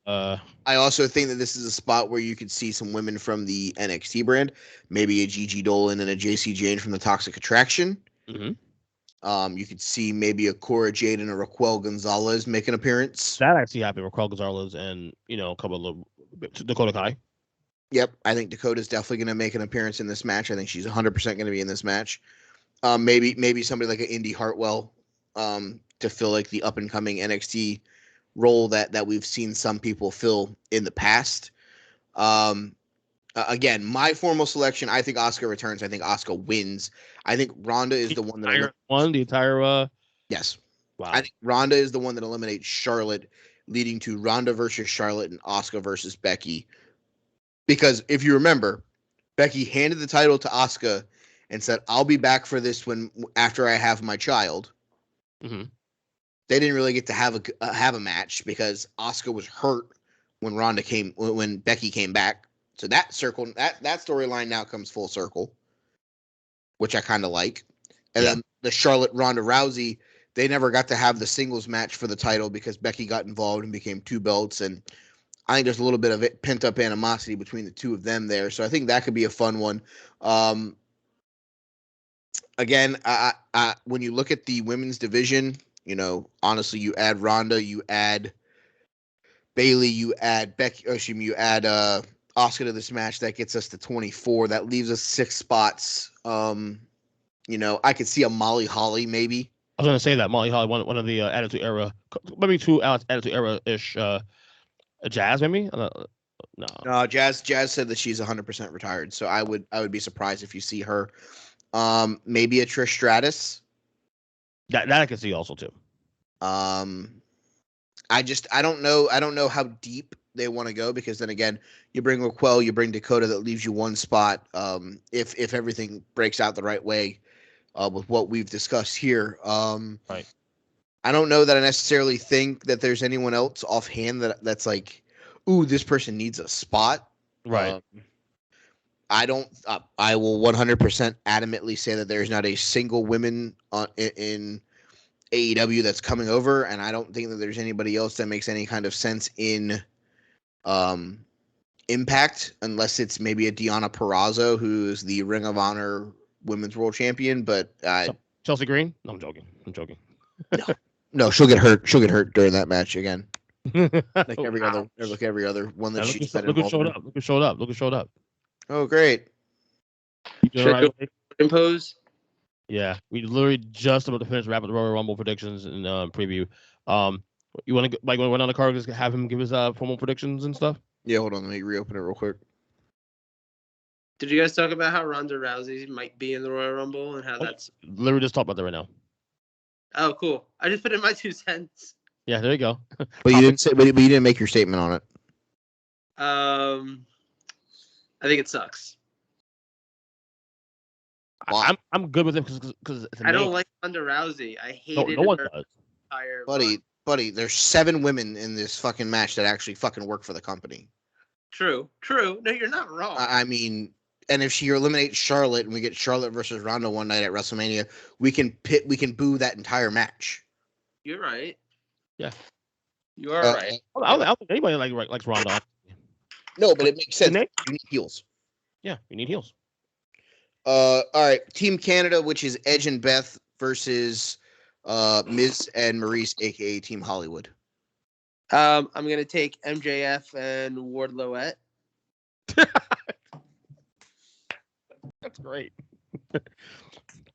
also think that this is a spot where you could see some women from the NXT brand, maybe a Gigi Dolan and a JC Jane from the Toxic Attraction. Mm-hmm. You could see maybe a Cora Jade and a Raquel Gonzalez make an appearance. That actually happened. Raquel Gonzalez and a couple of Dakota Kai. Yep, I think Dakota's definitely going to make an appearance in this match. I think she's 100% going to be in this match. Maybe somebody like an Indy Hartwell to fill like the up and coming NXT role that we've seen some people fill in the past. Again, my formal selection, I think Asuka returns. I think Asuka wins. I think Ronda is the one that the entire yes. wow. I think Ronda is the one that eliminates Charlotte, leading to Ronda versus Charlotte and Asuka versus Becky. Because if you remember, Becky handed the title to Asuka and said, "I'll be back for this after I have my child." Mm-hmm. They didn't really get to have a match because Asuka was hurt when Becky came back. So that storyline now comes full circle, which I kind of like. And then the Charlotte Ronda Rousey, they never got to have the singles match for the title because Becky got involved and became two belts. And I think there's a little bit of pent up animosity between the two of them there. So I think that could be a fun one. Again, when you look at the women's division, honestly, you add Ronda, you add Bayley, you add Becky, you add Asuka to this match. That gets us to 24. That leaves us 6 spots. I could see a Molly Holly maybe. I was going to say that Molly Holly, one of the Attitude Era, maybe 2 Attitude Era ish. Jazz, maybe. No, Jazz said that she's 100% retired. So I would be surprised if you see her. Maybe a Trish Stratus. That I could see also too. I don't know how deep they want to go because then again, you bring Raquel, you bring Dakota, that leaves you 1 spot. If everything breaks out the right way, with what we've discussed here, right. I don't know that I necessarily think that there's anyone else offhand that's like, ooh, this person needs a spot. Right. I don't. I will 100% adamantly say that there's not a single woman in AEW that's coming over, and I don't think that there's anybody else that makes any kind of sense in Impact, unless it's maybe a Deonna Purrazzo, who's the Ring of Honor Women's World Champion. But Chelsea Green? No, I'm joking. No, she'll get hurt. She'll get hurt during that match again. Like every other one that she's been involved in. Look who showed up. Oh, great. Should impose? Yeah, we literally just about to finish wrapping the Royal Rumble predictions and preview. You want to like when on the card, just have him give his formal predictions and stuff. Yeah, hold on, let me reopen it real quick. Did you guys talk about how Ronda Rousey might be in the Royal Rumble and how that's literally just talk about that right now? Oh, cool! I just put in my 2 cents. Yeah, there you go. But you didn't say. But you didn't make your statement on it. I think it sucks. I'm good with it because I don't like Ronda Rousey. I hated no one does. Buddy, there's 7 women in this fucking match that actually fucking work for the company. True. No, you're not wrong. I mean, and if she eliminates Charlotte and we get Charlotte versus Ronda one night at WrestleMania, we can boo that entire match. You're right. Yeah. You are right. I don't think anybody likes Ronda. No, but it makes sense. You need heels. Yeah, you need heels. All right. Team Canada, which is Edge and Beth versus Miz and Maurice, aka Team Hollywood. I'm gonna take MJF and Wardlow. That's great.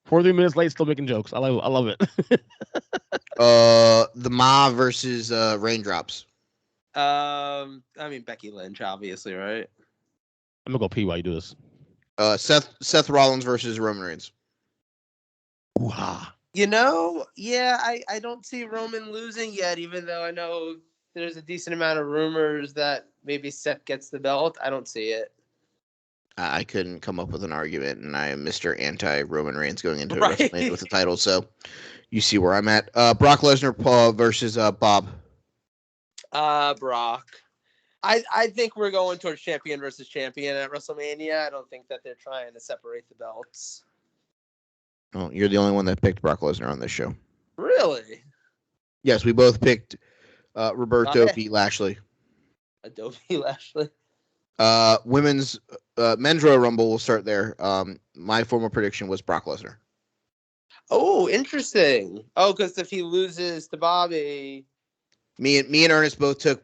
43 minutes late, still making jokes. I love it. The Ma versus Raindrops. I mean Becky Lynch, obviously, right? I'm gonna go pee while you do this. Seth Rollins versus Roman Reigns. Ooh-ha. I don't see Roman losing yet, even though I know there's a decent amount of rumors that maybe Seth gets the belt. I don't see it. I couldn't come up with an argument, and I am Mr. Anti-Roman Reigns going into WrestleMania with the title, so you see where I'm at. Brock Lesnar versus Bob. Brock. I think we're going towards champion versus champion at WrestleMania. I don't think that they're trying to separate the belts. Oh, you're the only one that picked Brock Lesnar on this show. Really? Yes, we both picked Roberto B. Lashley. Adobe Lashley. Women's men's Royal Rumble will start there. My formal prediction was Brock Lesnar. Oh, interesting. Oh, because if he loses to Bobby, me and Ernest both took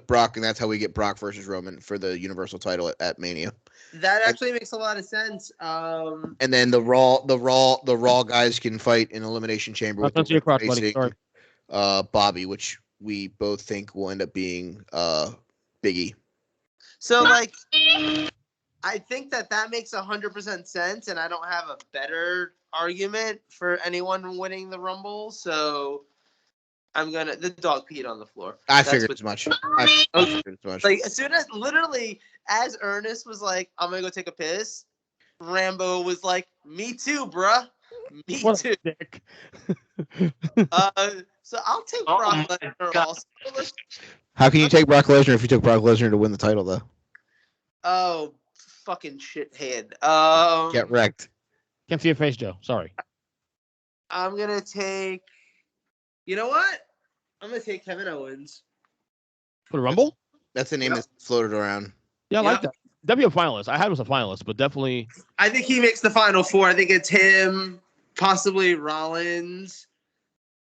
Brock, and that's how we get Brock versus Roman for the Universal title at Mania. That actually makes a lot of sense. And then the Raw guys can fight in Elimination Chamber with Bobby, which we both think will end up being Big E. So like, I think that makes 100% sense, and I don't have a better argument for anyone winning the Rumble. So the dog peed on the floor. I figured as much. I Okay. figured as much. Like as soon as as Ernest was like, I'm gonna go take a piss, Rambo was like, me too, bruh. Me What too. a dick. So I'll take Brock Lesnar also. How can you take Brock Lesnar if you took Brock Lesnar to win the title, though? Oh, fucking shithead. Get wrecked. Can't see your face, Joe. Sorry. I'm gonna take. You know what? I'm gonna take Kevin Owens. For the Rumble? That's the name that's floated around. Yeah, I like Yep. that. Definitely a finalist. I had him as a finalist, but definitely. I think he makes the final four. I think it's him, possibly Rollins,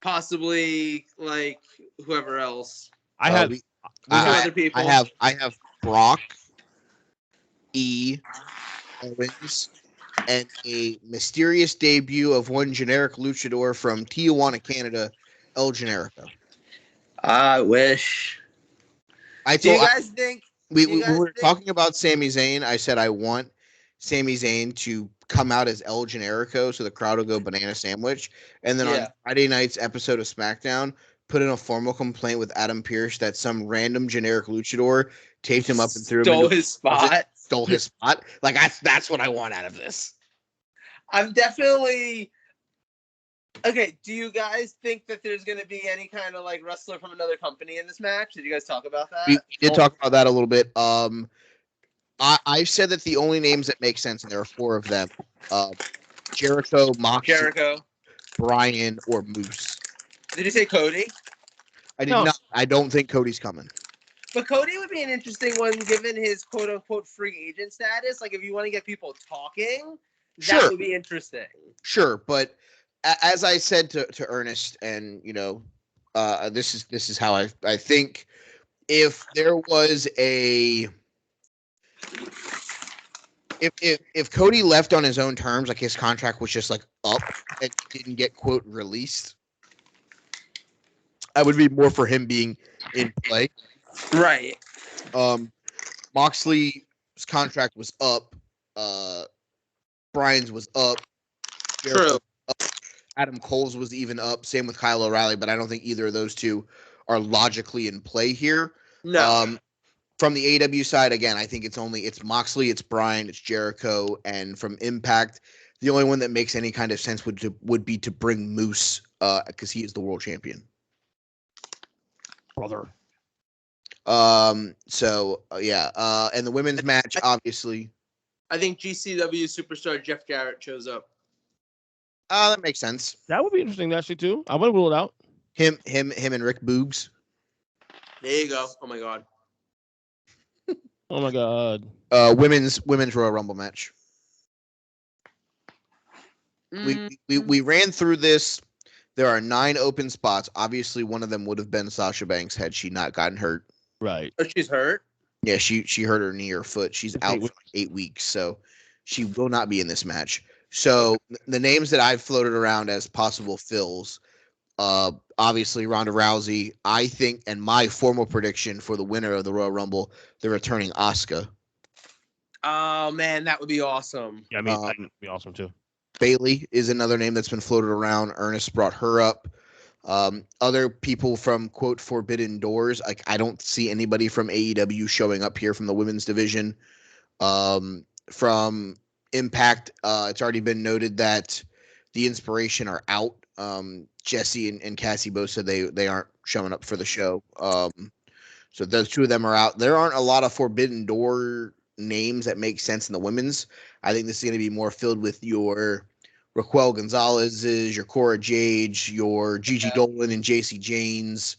possibly like whoever else. I had. Two other people. I have Brock, Owens, and a mysterious debut of one generic luchador from Tijuana, Canada, El Generico. I wish. Do you guys think? We were talking about Sami Zayn. I said I want Sami Zayn to come out as El Generico so the crowd will go banana sandwich. And then on Friday night's episode of SmackDown, put in a formal complaint with Adam Pearce that some random generic luchador taped him up and threw him into his spot. Stole his spot. Like that's what I want out of this. I'm definitely. Okay, do you guys think that there's going to be any kind of like wrestler from another company in this match? Did you guys talk about that? We did talk about that a little bit. I said that the only names that make sense, and there are four of them: Jericho, Moxley, Bryan, or Moose. Did you say Cody? I did not. I don't think Cody's coming. But Cody would be an interesting one given his quote unquote free agent status. Like if you want to get people talking, that would be interesting. Sure, but as I said to Ernest, and this is how I think if there was a if Cody left on his own terms, like his contract was just like up and didn't get quote released, I would be more for him being in play. Right. Moxley's contract was up. Bryan's was up. True. Up. Adam Cole's was even up. Same with Kyle O'Reilly, but I don't think either of those two are logically in play here. No. From the AW side, again, I think it's Moxley, it's Bryan, it's Jericho, and from Impact, the only one that makes any kind of sense would be to bring Moose, because he is the world champion. Brother. And the women's match, obviously. I think GCW superstar Jeff Jarrett shows up. That makes sense. That would be interesting, actually, too. I wouldn't rule it out. Him, and Rick Boogs. There you go. Oh my god. Oh my god. Women's Royal Rumble match. We ran through this. There are 9 open spots. Obviously, one of them would have been Sasha Banks had she not gotten hurt. Right. Oh, she's hurt? Yeah, she hurt her knee or foot. She's out for 8 weeks, so she will not be in this match. So the names that I've floated around as possible fills, obviously Ronda Rousey. I think, and my formal prediction for the winner of the Royal Rumble, the returning Asuka. Oh man, that would be awesome. Yeah, I mean that would be awesome too. Bailey is another name that's been floated around. Ernest brought her up. Other people from quote Forbidden Doors, like I don't see anybody from AEW showing up here from the women's division. From Impact, it's already been noted that the Inspiration are out. Jesse and Cassie both said they aren't showing up for the show. So those two of them are out. There aren't a lot of Forbidden Door names that make sense in the women's. I think this is going to be more filled with your Raquel Gonzalez's, your Cora Jade, your Gigi Dolan and JC Janes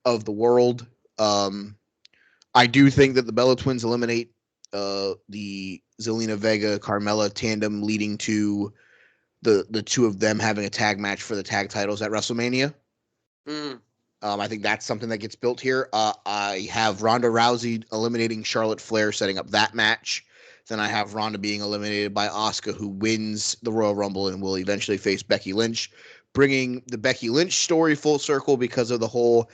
of the world. I do think that the Bella Twins eliminate the Zelina Vega Carmella tandem, leading to the two of them having a tag match for the tag titles at WrestleMania. I think that's something that gets built here. I have Ronda Rousey eliminating Charlotte Flair, setting up that match. Then I have Ronda being eliminated by Asuka, who wins the Royal Rumble and will eventually face Becky Lynch, bringing the Becky Lynch story full circle because of the whole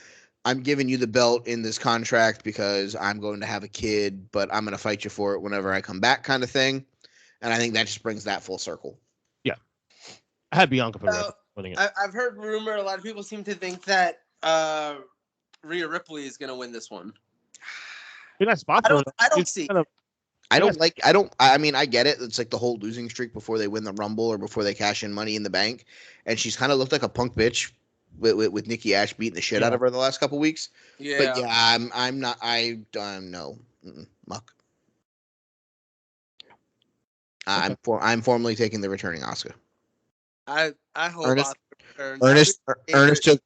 I'm giving you the belt in this contract because I'm going to have a kid, but I'm going to fight you for it whenever I come back, kind of thing. And I think that just brings that full circle. Yeah, I had Bianca for the record, winning it. I've heard rumor. A lot of people seem to think that Rhea Ripley is going to win this one. You're not spot for it. I don't see. I mean, I get it. It's like the whole losing streak before they win the Rumble or before they cash in Money in the Bank. And she's kind of looked like a punk bitch with Nikki Ash beating the shit out of her the last couple weeks. Yeah. But yeah, I'm not. No. Muck. Okay. I'm formally taking the returning Asuka. I hope Ernest took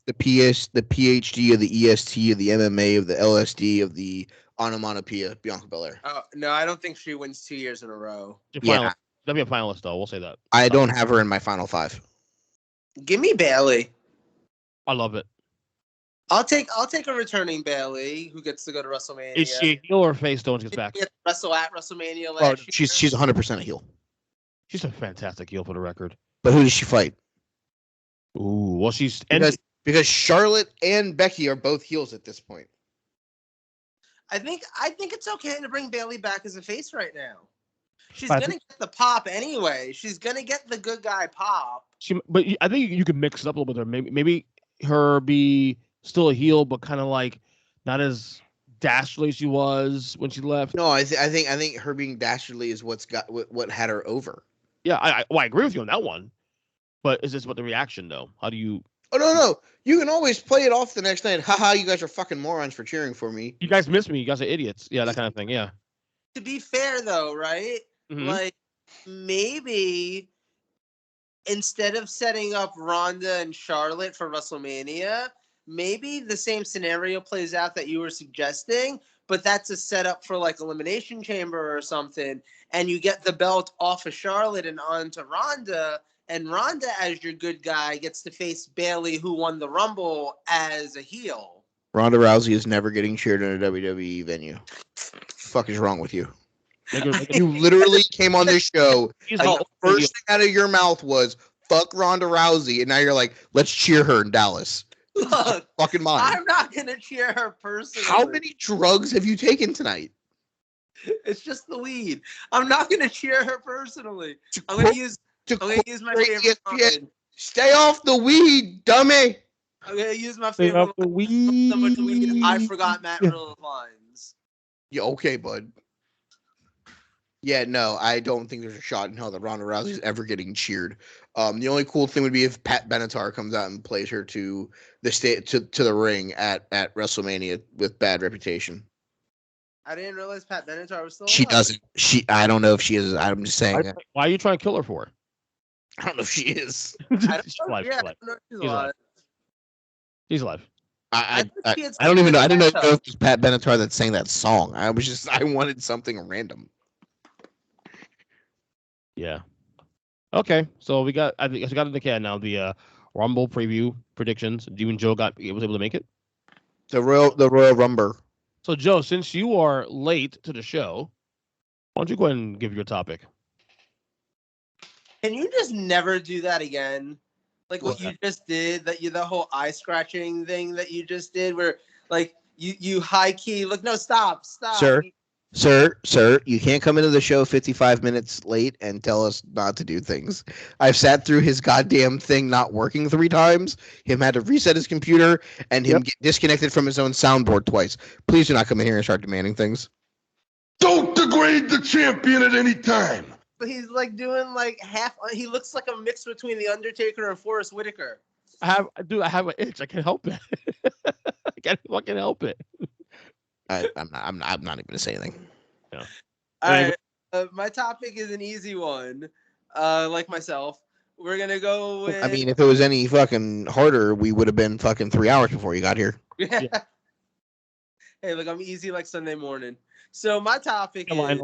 the PhD of the EST of the MMA of the LSD of the onomatopoeia, Bianca Belair. Oh no, I don't think she wins 2 years in a row. That'd be a finalist though. We'll say that. I don't have her in my final 5. Give me Bayley. I love it. I'll take a returning Bayley who gets to go to WrestleMania. Is she a heel or face? Don't gets back. Wrestle at WrestleMania last year. She's 100% a heel. She's a fantastic heel for the record. But who does she fight? Ooh, well, because Charlotte and Becky are both heels at this point. I think it's okay to bring Bayley back as a face right now. She's gonna get the pop anyway. She's gonna get the good guy pop. But I think you could mix it up a little bit there. Maybe her be still a heel, but kind of like not as dastardly as she was when she left. No, I think her being dastardly is what had her over. Yeah, I agree with you on that one. But is this about the reaction though? How do you? Oh no! You can always play it off the next night. Haha, you guys are fucking morons for cheering for me. You guys miss me. You guys are idiots. Yeah, that kind of thing. Yeah. To be fair though, right? Mm-hmm. Like maybe instead of setting up Ronda and Charlotte for WrestleMania, maybe the same scenario plays out that you were suggesting, but that's a setup for like Elimination Chamber or something, and you get the belt off of Charlotte and onto Ronda, and Ronda, as your good guy, gets to face Bayley, who won the Rumble, as a heel. Ronda Rousey is never getting cheered in a WWE venue. Fuck is wrong with you? You literally came on this show, and the first thing out of your mouth was "fuck Ronda Rousey," and now you're like, "Let's cheer her in Dallas." Look, fucking mine. I'm not gonna cheer her personally. How many drugs have you taken tonight? It's just the weed. I'm not gonna cheer her personally. I'm gonna use my favorite line. Stay off the weed, dummy. I'm gonna use my favorite the weed. So much weed. I forgot Matt Riddle's lines. Yeah, okay, bud. Yeah, no, I don't think there's a shot in hell that Ronda Rousey is ever getting cheered. The only cool thing would be if Pat Benatar comes out and plays her to the ring at WrestleMania with Bad Reputation. I didn't realize Pat Benatar was still She doesn't. I don't know if she is. I'm just saying. Why are you trying to kill her for? I don't know if she is. She's alive. She's alive. I don't even know. I didn't know if it was Pat Benatar that sang that song. I wanted something random. Yeah. Okay, so we got in the can now. The Rumble preview predictions. You and Joe was able to make it. The Royal Rumble. So Joe, since you are late to the show, why don't you go ahead and give your topic? Can you just never do that again? Like what you just did, the whole eye scratching thing that you just did, where like you high key look. No, stop, Sir, you can't come into the show 55 minutes late and tell us not to do things. I've sat through his goddamn thing not working 3 times, him had to reset his computer, and him get disconnected from his own soundboard twice. Please do not come in here and start demanding things. Don't degrade the champion at any time. But he's like doing like half. He looks like a mix between The Undertaker and Forrest Whitaker. I have an itch. I can't help it. I can't fucking help it. I'm not even gonna say anything. Yeah. All right. My topic is an easy one. Like myself, we're gonna go with. I mean, if it was any fucking harder, we would have been fucking 3 hours before you got here. Yeah. Hey, look, I'm easy like Sunday morning. So my topic is.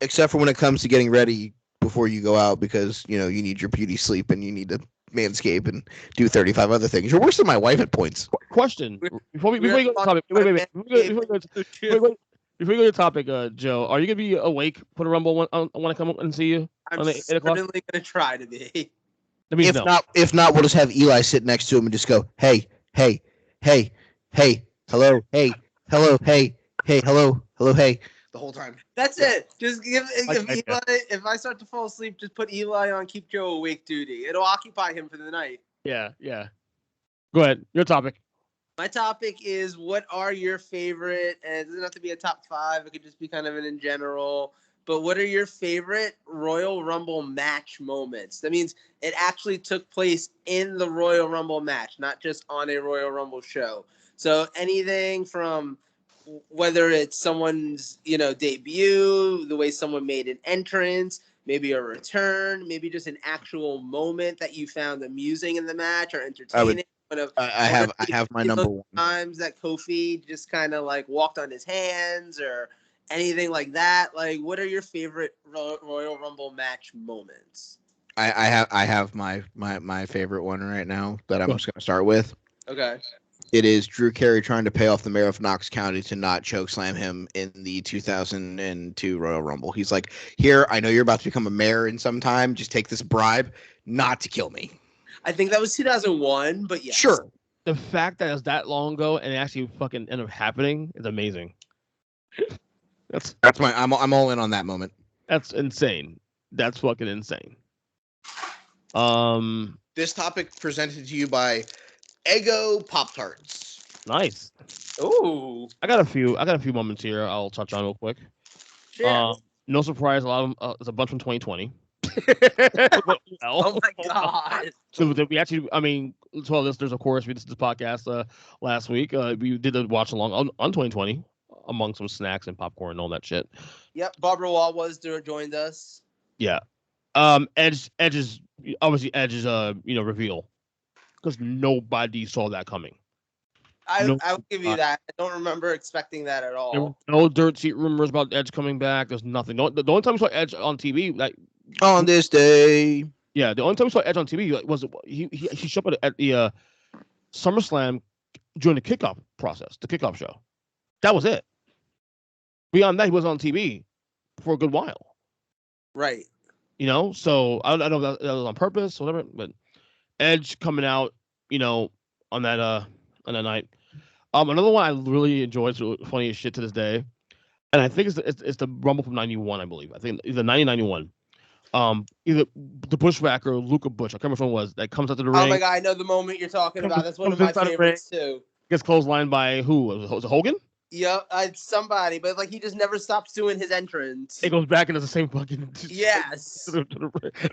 Except for when it comes to getting ready before you go out, because you need your beauty sleep and you need to manscape and do 35 other things. You're worse than my wife at points. Question: Before you go to the topic, wait. Before you go to the topic, Joe, are you gonna be awake for the Rumble when I come up and see you? I'm certainly gonna try to be. If not, we'll just have Eli sit next to him and just go, hey, hey, hey, hello, hey, hello, hey, hey, hello, hello, hey, the whole time. That's it. Just give if like Eli. If I start to fall asleep, just put Eli on keep Joe awake duty. It'll occupy him for the night. Yeah. Go ahead. Your topic. My topic is what are your favorite, and it doesn't have to be a top 5, it could just be kind of an in general, but what are your favorite Royal Rumble match moments? That means it actually took place in the Royal Rumble match, not just on a Royal Rumble show. So anything from whether it's someone's, debut, the way someone made an entrance, maybe a return, maybe just an actual moment that you found amusing in the match or entertaining. I have my number one. Times that Kofi just kind of like walked on his hands or anything like that. Like, what are your favorite Royal Rumble match moments? I have my favorite one right now that I'm just gonna start with. Okay. It is Drew Carey trying to pay off the mayor of Knox County to not chokeslam him in the 2002 Royal Rumble. He's like, "Here, I know you're about to become a mayor in some time. Just take this bribe, not to kill me." I think that was 2001, but yes. Sure. The fact that it was that long ago and it actually fucking ended up happening is amazing. That's I'm all in on that moment. That's insane. That's fucking insane. This topic presented to you by Eggo Pop-Tarts. Nice. Ooh. I got a few moments here I'll touch on real quick. Sure. No surprise, a lot of them, there's a bunch from 2020. Oh my god. So we actually, I mean, to all listeners, of course, we did this podcast last week. We did a watch along on 2020 among some snacks and popcorn and all that shit. Yep, Barbara Wall joined us. Yeah. Edge's reveal, because nobody saw that coming. I will give you that. I don't remember expecting that at all. There were no dirt sheet rumors about Edge coming back. There's nothing. The only time we saw Edge on TV, like on this day. Yeah, the only time we saw Edge on TV was he showed up at the SummerSlam during the kickoff process, the kickoff show. That was it. Beyond that, he wasn't on TV for a good while. Right. So I don't know if that was on purpose or whatever, but Edge coming out, on that night. Another one I really enjoyed, it's really funny as shit to this day, and I think it's the Rumble from '91, I believe. I think either 1991. Either the Bushwhacker or Luca Bush, I can't remember which one it was, that comes out to the ring. Oh my god, I know the moment you're talking about. That's one of my favorites too. Gets clotheslined by who? Was it Hogan? Yep, somebody, but like he just never stops doing his entrance. It goes back and does the same fucking. Yes.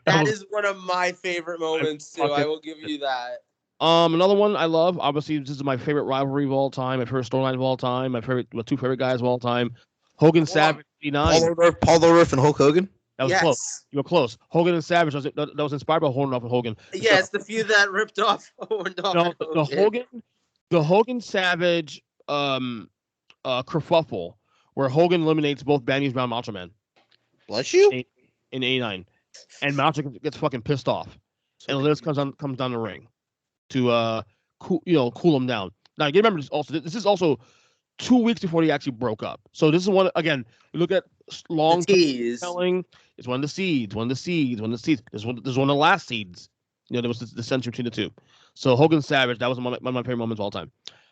That is one of my favorite moments too. I will give you that. Another one I love. Obviously, this is my favorite rivalry of all time. My favorite storyline of all time. My two favorite guys of all time. Hogan Savage '89. Paul Orndorff and Hulk Hogan. That was close. You were close. Hogan and Savage that was inspired by Orndorff and Hogan. Yeah, it's the feud that ripped off Orndorff. No, the Hogan Savage kerfuffle where Hogan eliminates both Bad News Brown and Macho Man. Bless you. In '89, and Macho gets fucking pissed off, and Liz comes down the ring to cool him down. Now you remember this is also 2 weeks before they actually broke up. So this is one again. You look at long telling. It's one of the seeds. There's one of the last seeds. There was the dissension between the two. So Hogan Savage, that was one of my favorite moments of all time.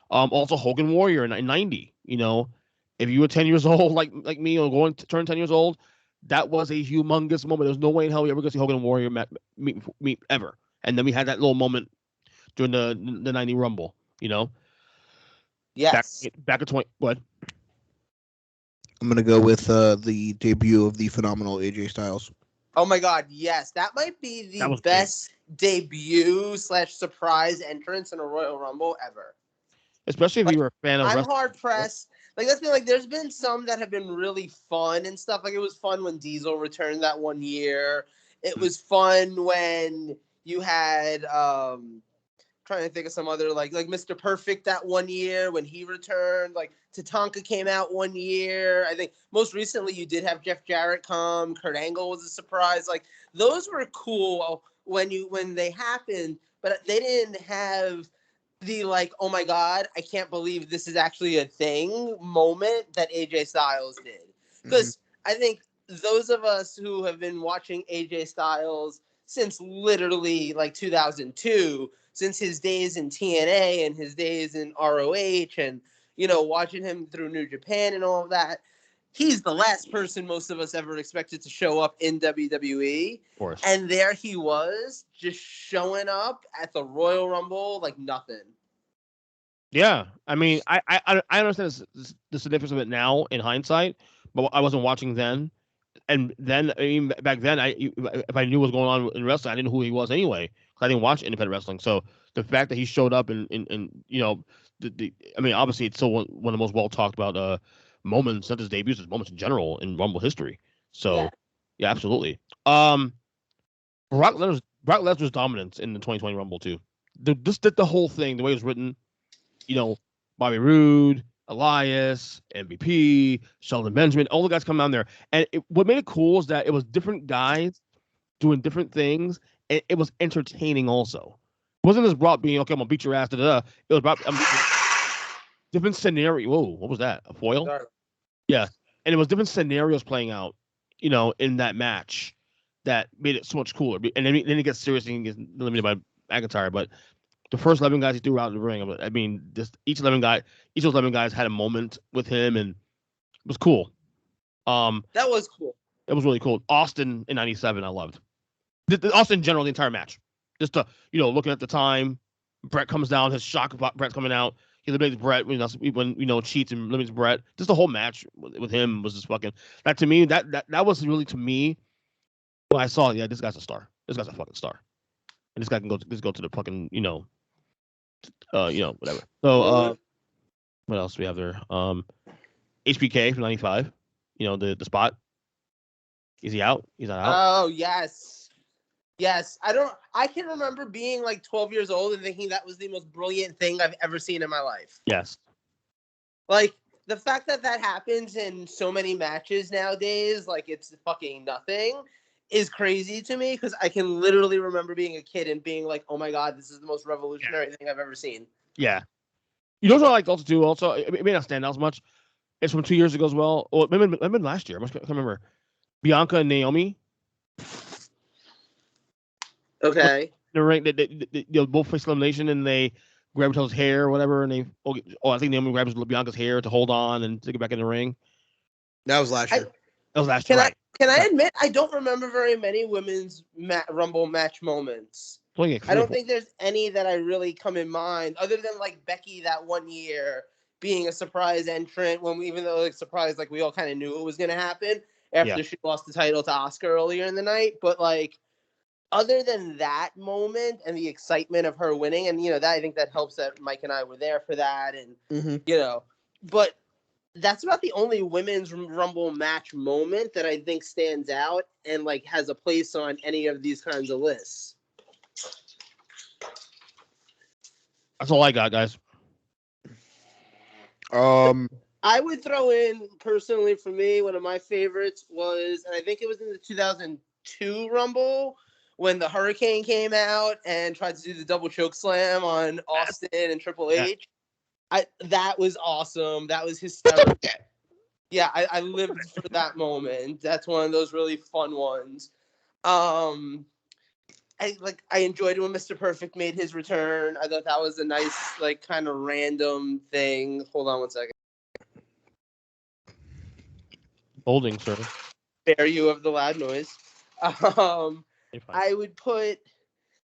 Also Hogan Warrior in '90. If you were 10 years old like me or going to turn 10 years old, that was a humongous moment. There's no way in hell you're ever gonna see Hogan Warrior meet ever. And then we had that little moment during the '90 Rumble. Yes. Back at 20. What? I'm gonna go with the debut of the phenomenal AJ Styles. Oh my god, yes, that might be the best debut / surprise entrance in a Royal Rumble ever. Especially if you were a fan of wrestling. I'm hard pressed. Like that's been like there's been some that have been really fun and stuff. Like it was fun when Diesel returned that one year. It was fun when you had trying to think of some other like Mr. Perfect that one year when he returned. Like Tatanka came out one year. I think most recently you did have Jeff Jarrett come. Kurt Angle was a surprise. Like those were cool when they happened, but they didn't have the like, oh my god, I can't believe this is actually a thing moment that AJ Styles did. Because I think those of us who have been watching AJ Styles since literally like 2002 since his days in TNA and his days in ROH and, you know, watching him through New Japan and all of that. He's the last person most of us ever expected to show up in WWE. Of course. And there he was, just showing up at the Royal Rumble like nothing. Yeah, I mean, I understand the significance of it now in hindsight, but I wasn't watching then. And then, I mean, back then, if I knew what was going on in wrestling, I didn't know who he was anyway, because I didn't watch independent wrestling. So the fact that he showed up in you know, I mean, obviously, it's still one of the most well talked about moments, not just debuts, just moments in general in Rumble history. So, yeah, absolutely. Brock Lesnar's dominance in the 2020 Rumble too. Just did the whole thing, the way it was written. You know, Bobby Roode, Elias, MVP, Sheldon Benjamin, all the guys come down there. And what made it cool is that it was different guys doing different things, and it was entertaining also. It wasn't just Brock being, okay, I'm going to beat your ass, da-da-da. It was Brock, different scenario. Whoa, what was that? A foil? Sorry. Yeah. And it was different scenarios playing out, you know, in that match that made it so much cooler. And then it gets serious and gets eliminated by McIntyre, but the first 11 guys he threw out in the ring. I mean, just each of those 11 guys had a moment with him, and it was cool. That was cool. It was really cool. Austin in '97, I loved. Austin in general, the entire match. Just looking at the time, Brett comes down, his shock about Brett's coming out. He eliminates Brett when cheats and eliminates Brett. Just the whole match with him was just fucking. That to me, that was really to me when I saw, yeah, this guy's a star. This guy's a fucking star, and this guy can go to the fucking whatever. So, what else do we have there? HBK from '95. You know, the spot. Is he out? He's not out. Oh, yes. I can remember being like 12 years old and thinking that was the most brilliant thing I've ever seen in my life. Yes. Like, the fact that happens in so many matches nowadays, like it's fucking nothing, is crazy to me, because I can literally remember being a kid and being like, oh my God, this is the most revolutionary thing I've ever seen. Yeah. You know what I liked also too? Also, it may not stand out as much. It's from 2 years ago as well. Or maybe last year. I can't remember. Bianca and Naomi. Okay. The ring, they both face elimination, and they grab each other's hair or whatever, and I think Naomi grabs Bianca's hair to hold on and take it back in the ring. That was last year. That was last year. Can I admit I don't remember very many women's Rumble match moments. I don't think there's any that I really come in mind, other than like Becky that one year being a surprise entrant, even though like surprise, like we all kind of knew it was going to happen after she lost the title to Asuka earlier in the night. But like, other than that moment and the excitement of her winning, and that I think that helps that Mike and I were there for that, and but that's about the only women's Rumble match moment that I think stands out and like has a place on any of these kinds of lists. That's all I got, guys. I would throw in, personally for me, one of my favorites was, and I think it was in the 2002 Rumble, when the Hurricane came out and tried to do the double choke slam on Austin and Triple H. That was awesome. That was hysterical. Yeah, I lived for that moment. That's one of those really fun ones. I enjoyed when Mr. Perfect made his return. I thought that was a nice, like, kind of random thing. Hold on one second. Holding, sir. Spare you of the loud noise. I would put,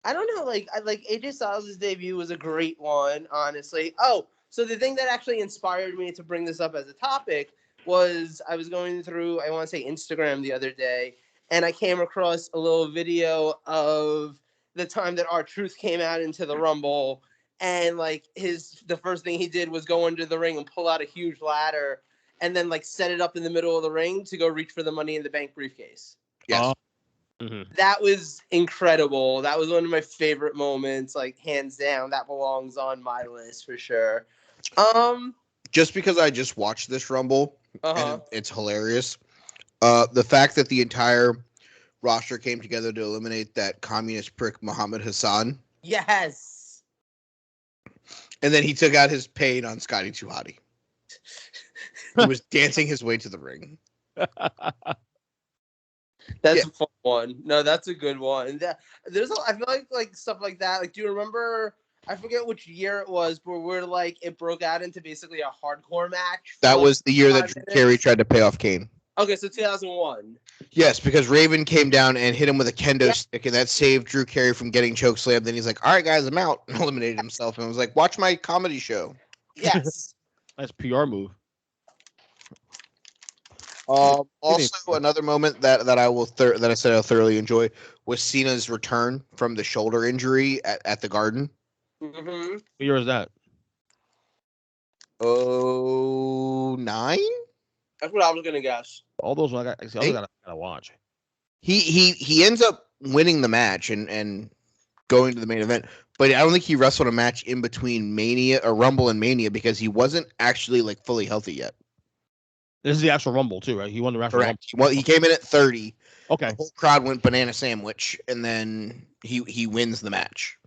I don't know, like AJ Styles' debut was a great one, honestly. Oh, so the thing that actually inspired me to bring this up as a topic was I was going through, I want to say Instagram the other day, and I came across a little video of the time that R-Truth came out into the Rumble, and like the first thing he did was go under the ring and pull out a huge ladder, and then like set it up in the middle of the ring to go reach for the Money in the Bank briefcase. Yes. Mm-hmm. That was incredible. That was one of my favorite moments, like hands down. That belongs on my list for sure. Just because I just watched this Rumble, and it's hilarious. The fact that the entire roster came together to eliminate that communist prick Muhammad Hassan. Yes. And then he took out his pain on Scotty 2 Hotty. He was dancing his way to the ring. That's a fun one. No, that's a good one. I feel like stuff like that. Like, do you remember? I forget which year it was, but where like it broke out into basically a hardcore match. That was the year that Drew Carey tried to pay off Kane. Okay, so 2001. Yes, because Raven came down and hit him with a kendo stick, and that saved Drew Carey from getting chokeslammed. Then he's like, "All right, guys, I'm out," and eliminated himself. And was like, "Watch my comedy show." Yes. Nice PR move. Also, another moment that I said I'll thoroughly enjoy was Cena's return from the shoulder injury at the Garden. Mm-hmm. What year is that? 2009? That's what I was gonna guess. All those I gotta watch. He ends up winning the match and going to the main event, but I don't think he wrestled a match in between Mania or Rumble and Mania because he wasn't actually like fully healthy yet. This is the actual Rumble too, right? He won the actual Rumble. Well, he came in at 30. Okay. The whole crowd went banana sandwich, and then he wins the match.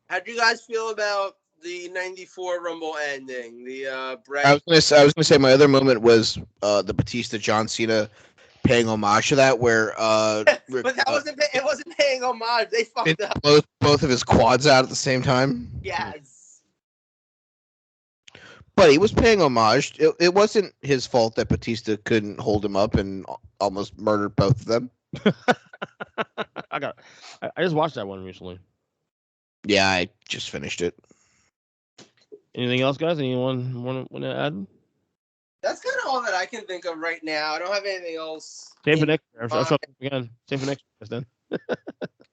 How'd you guys feel about the '94 Rumble ending? The Brett. I was gonna say my other moment was the Batista John Cena paying homage to that, where but that it wasn't paying homage. They fucked up. Both of his quads out at the same time. Yes. But he was paying homage. It wasn't his fault that Batista couldn't hold him up and almost murdered both of them. I just watched that one recently. Yeah, I just finished it. Anything else, guys? Anyone want to add? That's kind of all that I can think of right now. I don't have anything else. Same for next year. I'll show up again. Same for next year, then.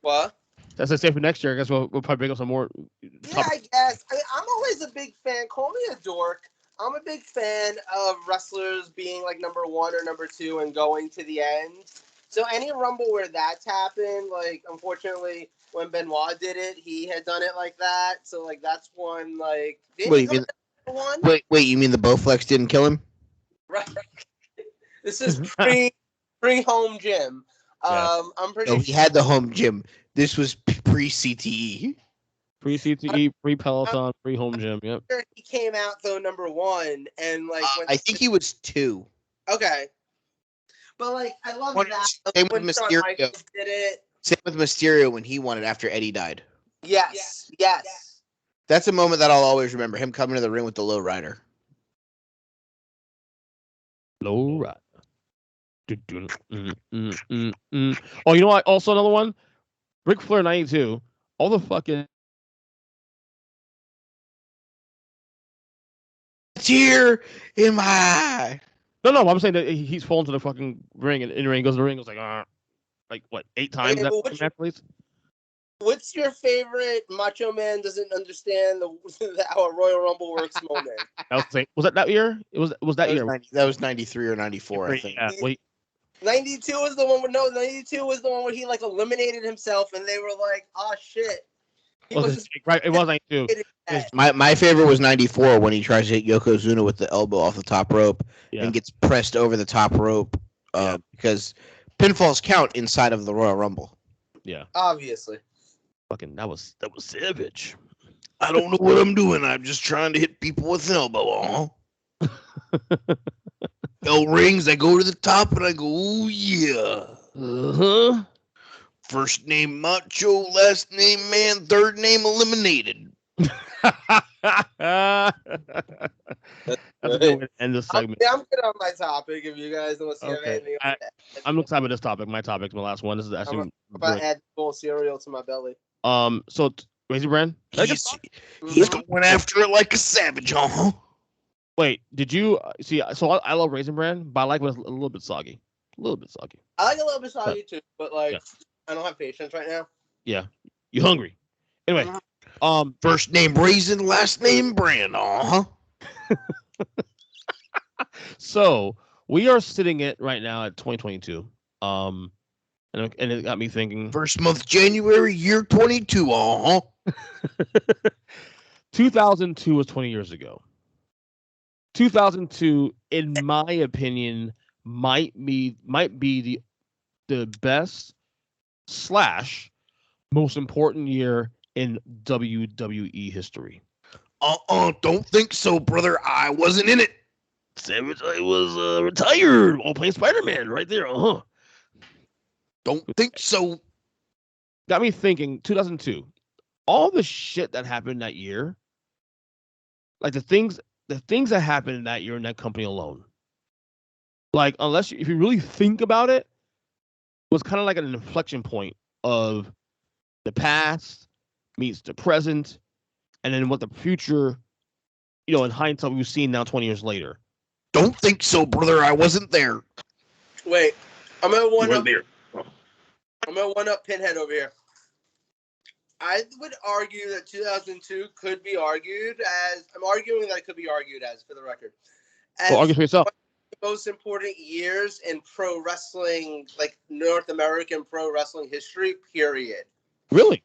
What? That's the same for next year. I guess we'll probably bring up some more. Yeah, I guess. I'm always a big fan. Call me a dork. I'm a big fan of wrestlers being like number 1 or number 2 and going to the end. So any Rumble where that's happened, like unfortunately when Benoit did it, he had done it like that. So like that's one like. Wait, you mean the Bowflex didn't kill him? Right. This is pre home gym. Yeah. I'm pretty. No, he had the home gym. This was pre CTE. Pre CTE, pre Peloton, pre home gym. Yep. He came out though number 1, and like I think he was 2. Okay. But like I love that. Same with When Shawn Mysterio. Michaels did it. Same with Mysterio when he won it after Eddie died. Yes. That's a moment that I'll always remember. Him coming to the ring with the low rider. Low rider. Oh, you know what? Also another one. Ric Flair 92. All the fucking tear in my eye. No. I'm saying that he's fallen to the fucking ring and in the ring goes to the ring. Goes like what 8 times at least. What's your favorite Macho Man doesn't understand how a Royal Rumble works moment? Was that year? It was that year. That was 93 or 94, I think. Yeah, 92 was the one 92 was the one where he like eliminated himself and they were like, oh shit. Right, it was 92. My favorite was 94 when he tries to hit Yokozuna with the elbow off the top rope and gets pressed over the top rope because pinfalls count inside of the Royal Rumble. Yeah. Obviously. Fucking that was savage. I don't know what I'm doing. I'm just trying to hit people with an elbow. Bell rings. I go to the top and I go, oh yeah. First name Macho, last name Man, third name Eliminated. That's a good way to end this segment. I'm good on my topic. If you guys don't have anything, I'm excited about this topic. My topic's my last one. This is actually I'm about to add full cereal to my belly. So Razor Brand, he's going after it like a savage, huh? Wait, did you see? So I love Raisin Bran, but I like when it's a little bit soggy. A little bit soggy. I like a little bit soggy too, but like I don't have patience right now. Yeah, you hungry? Anyway, first name Raisin, last name Bran, So we are sitting at right now at 2022. And it got me thinking. First month January, year 22. 2002 was 20 years ago. 2002, in my opinion, might be the best / most important year in WWE history. Don't think so, brother. I wasn't in it. Savage, I was retired while playing Spider-Man right there. Don't think so. Got me thinking. 2002. All the shit that happened that year, like the things that happened in that year in that company alone, like if you really think about it, was kind of like an inflection point of the past meets the present, and then what the future, in hindsight, we've seen now 20 years later. Don't think so, brother. I wasn't there. Wait, I'm gonna one up. there. I'm gonna one up Pinhead over here. I would argue that 2002 could be argued as. I'm arguing that it could be argued as, for the record, as Well, argue for yourself. one of the most important years in pro wrestling, like North American pro wrestling history. Period. Really?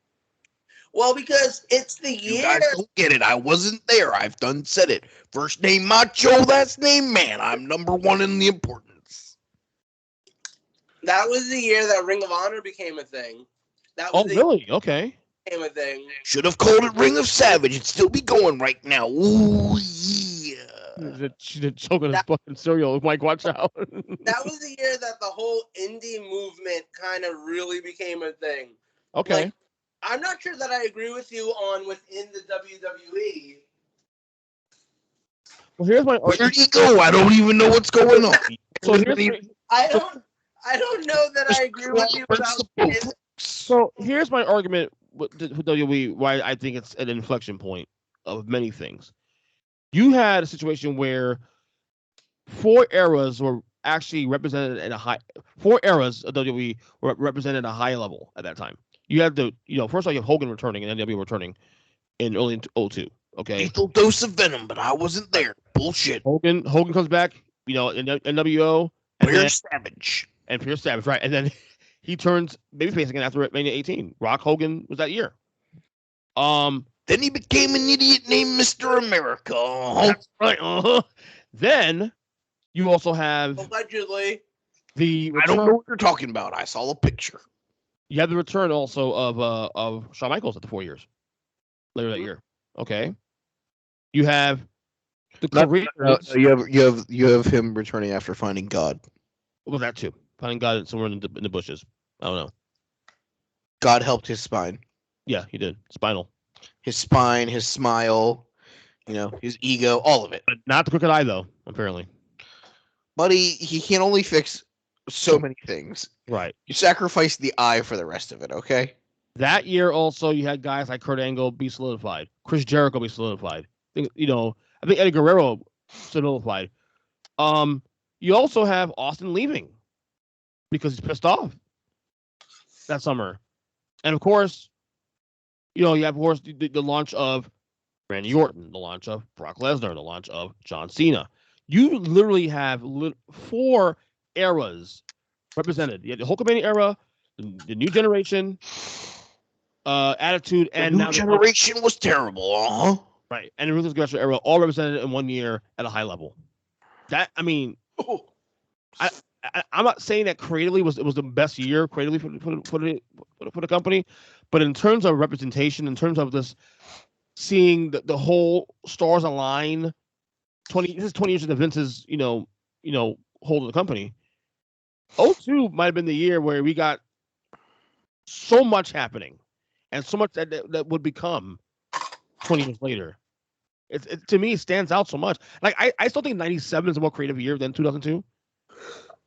Well, because it's the You year. guys don't get it. I wasn't there. I've done said it. First name Macho, last name Man. I'm number one in the importance. That was the year that Ring of Honor became a thing. That was Oh, really? Okay. became a thing. Should have called it Ring of Savage. It'd still be going right now. Ooh, yeah. She's choking his fucking cereal. Mike, watch out. That was the year that the whole indie movement kind of really became a thing. Okay. Like, I'm not sure that I agree with you on within the WWE. Well, here's my Where'd he go? I don't even know what's going on. so here's I don't know that I agree with you about. here's my argument with WWE why I think it's an inflection point of many things. You had a situation where 4 eras were actually represented at a high. 4 eras of WWE were represented at a high level at that time. You had first of all, you have Hogan returning and NWA returning in early 2002. Okay. Lethal dose of venom, but I wasn't there. Bullshit. Hogan comes back, in NWO. And Where's Savage? And Pierce Savage, right? And then he turns babyface again after Mania 18. Rock Hogan was that year. Then he became an idiot named Mr. America. That's right. Then you also have Allegedly. the I don't know what you're talking about. I saw a picture. You have the return also of Shawn Michaels after 4 years later that year. Okay. You have the career. You have him returning after finding God. Well, that too. Finding God somewhere in the bushes. I don't know. God helped his spine. Yeah, he did. Spinal. His spine, his smile, his ego, all of it. But not the crooked eye, though, apparently. Buddy, he can only fix so many things. Right. You sacrifice the eye for the rest of it, okay? That year also, you had guys like Kurt Angle be solidified. Chris Jericho be solidified. I think Eddie Guerrero solidified. You also have Austin leaving because he's pissed off that summer. And of course, you have, of course, the launch of Randy Orton, the launch of Brock Lesnar, the launch of John Cena. You literally have 4 eras represented. You had the Hulkamania era, the New Generation, Attitude, and the New Generation was terrible, right, and the Ruthless Aggression era, all represented in 1 year at a high level. That, I mean, I'm not saying that creatively it was the best year creatively for the company, but in terms of representation, in terms of this seeing the whole stars align, 20 years into Vince's hold of the company. 2002 might have been the year where we got so much happening, and so much that would become 20 years later. It to me stands out so much. Like I still think 97 is a more creative year than 2002.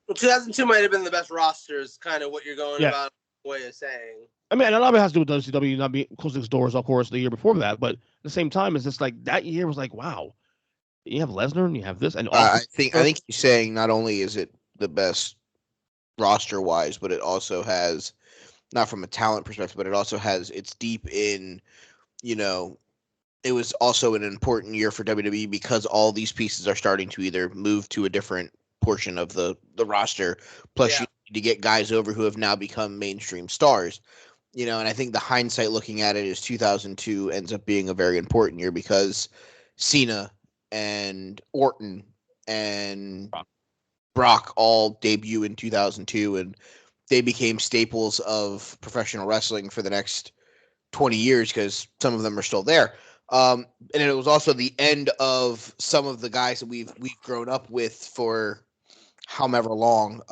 Well, 2002 might have been the best roster, is kind of what you're going about way of saying. I mean, and a lot of it has to do with WCW not being closing its doors, of course, the year before that. But at the same time, it's just like that year was like, wow, you have Lesnar and you have this, and I think he's saying not only is it the best roster wise, but it also has, not from a talent perspective, but it also has, it's deep in, it was also an important year for WWE because all these pieces are starting to either move to a different portion of the roster. Plus, you need to get guys over who have now become mainstream stars. And I think the hindsight looking at it is 2002 ends up being a very important year because Cena and Orton and Brock all debut in 2002, and they became staples of professional wrestling for the next 20 years because some of them are still there. And it was also the end of some of the guys that we've grown up with for however long.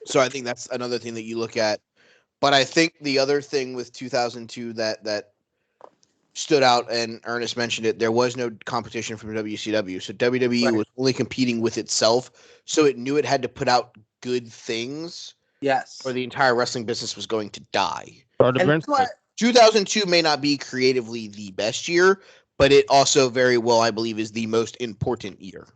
So I think that's another thing that you look at. But I think the other thing with 2002 that stood out, and Ernest mentioned it, there was no competition from WCW. So WWE Right. was only competing with itself. So it knew it had to put out good things, Yes. or the entire wrestling business was going to die. Start to And branch that's why, out. 2002 may not be creatively the best year, but it also very well, I believe, is the most important year.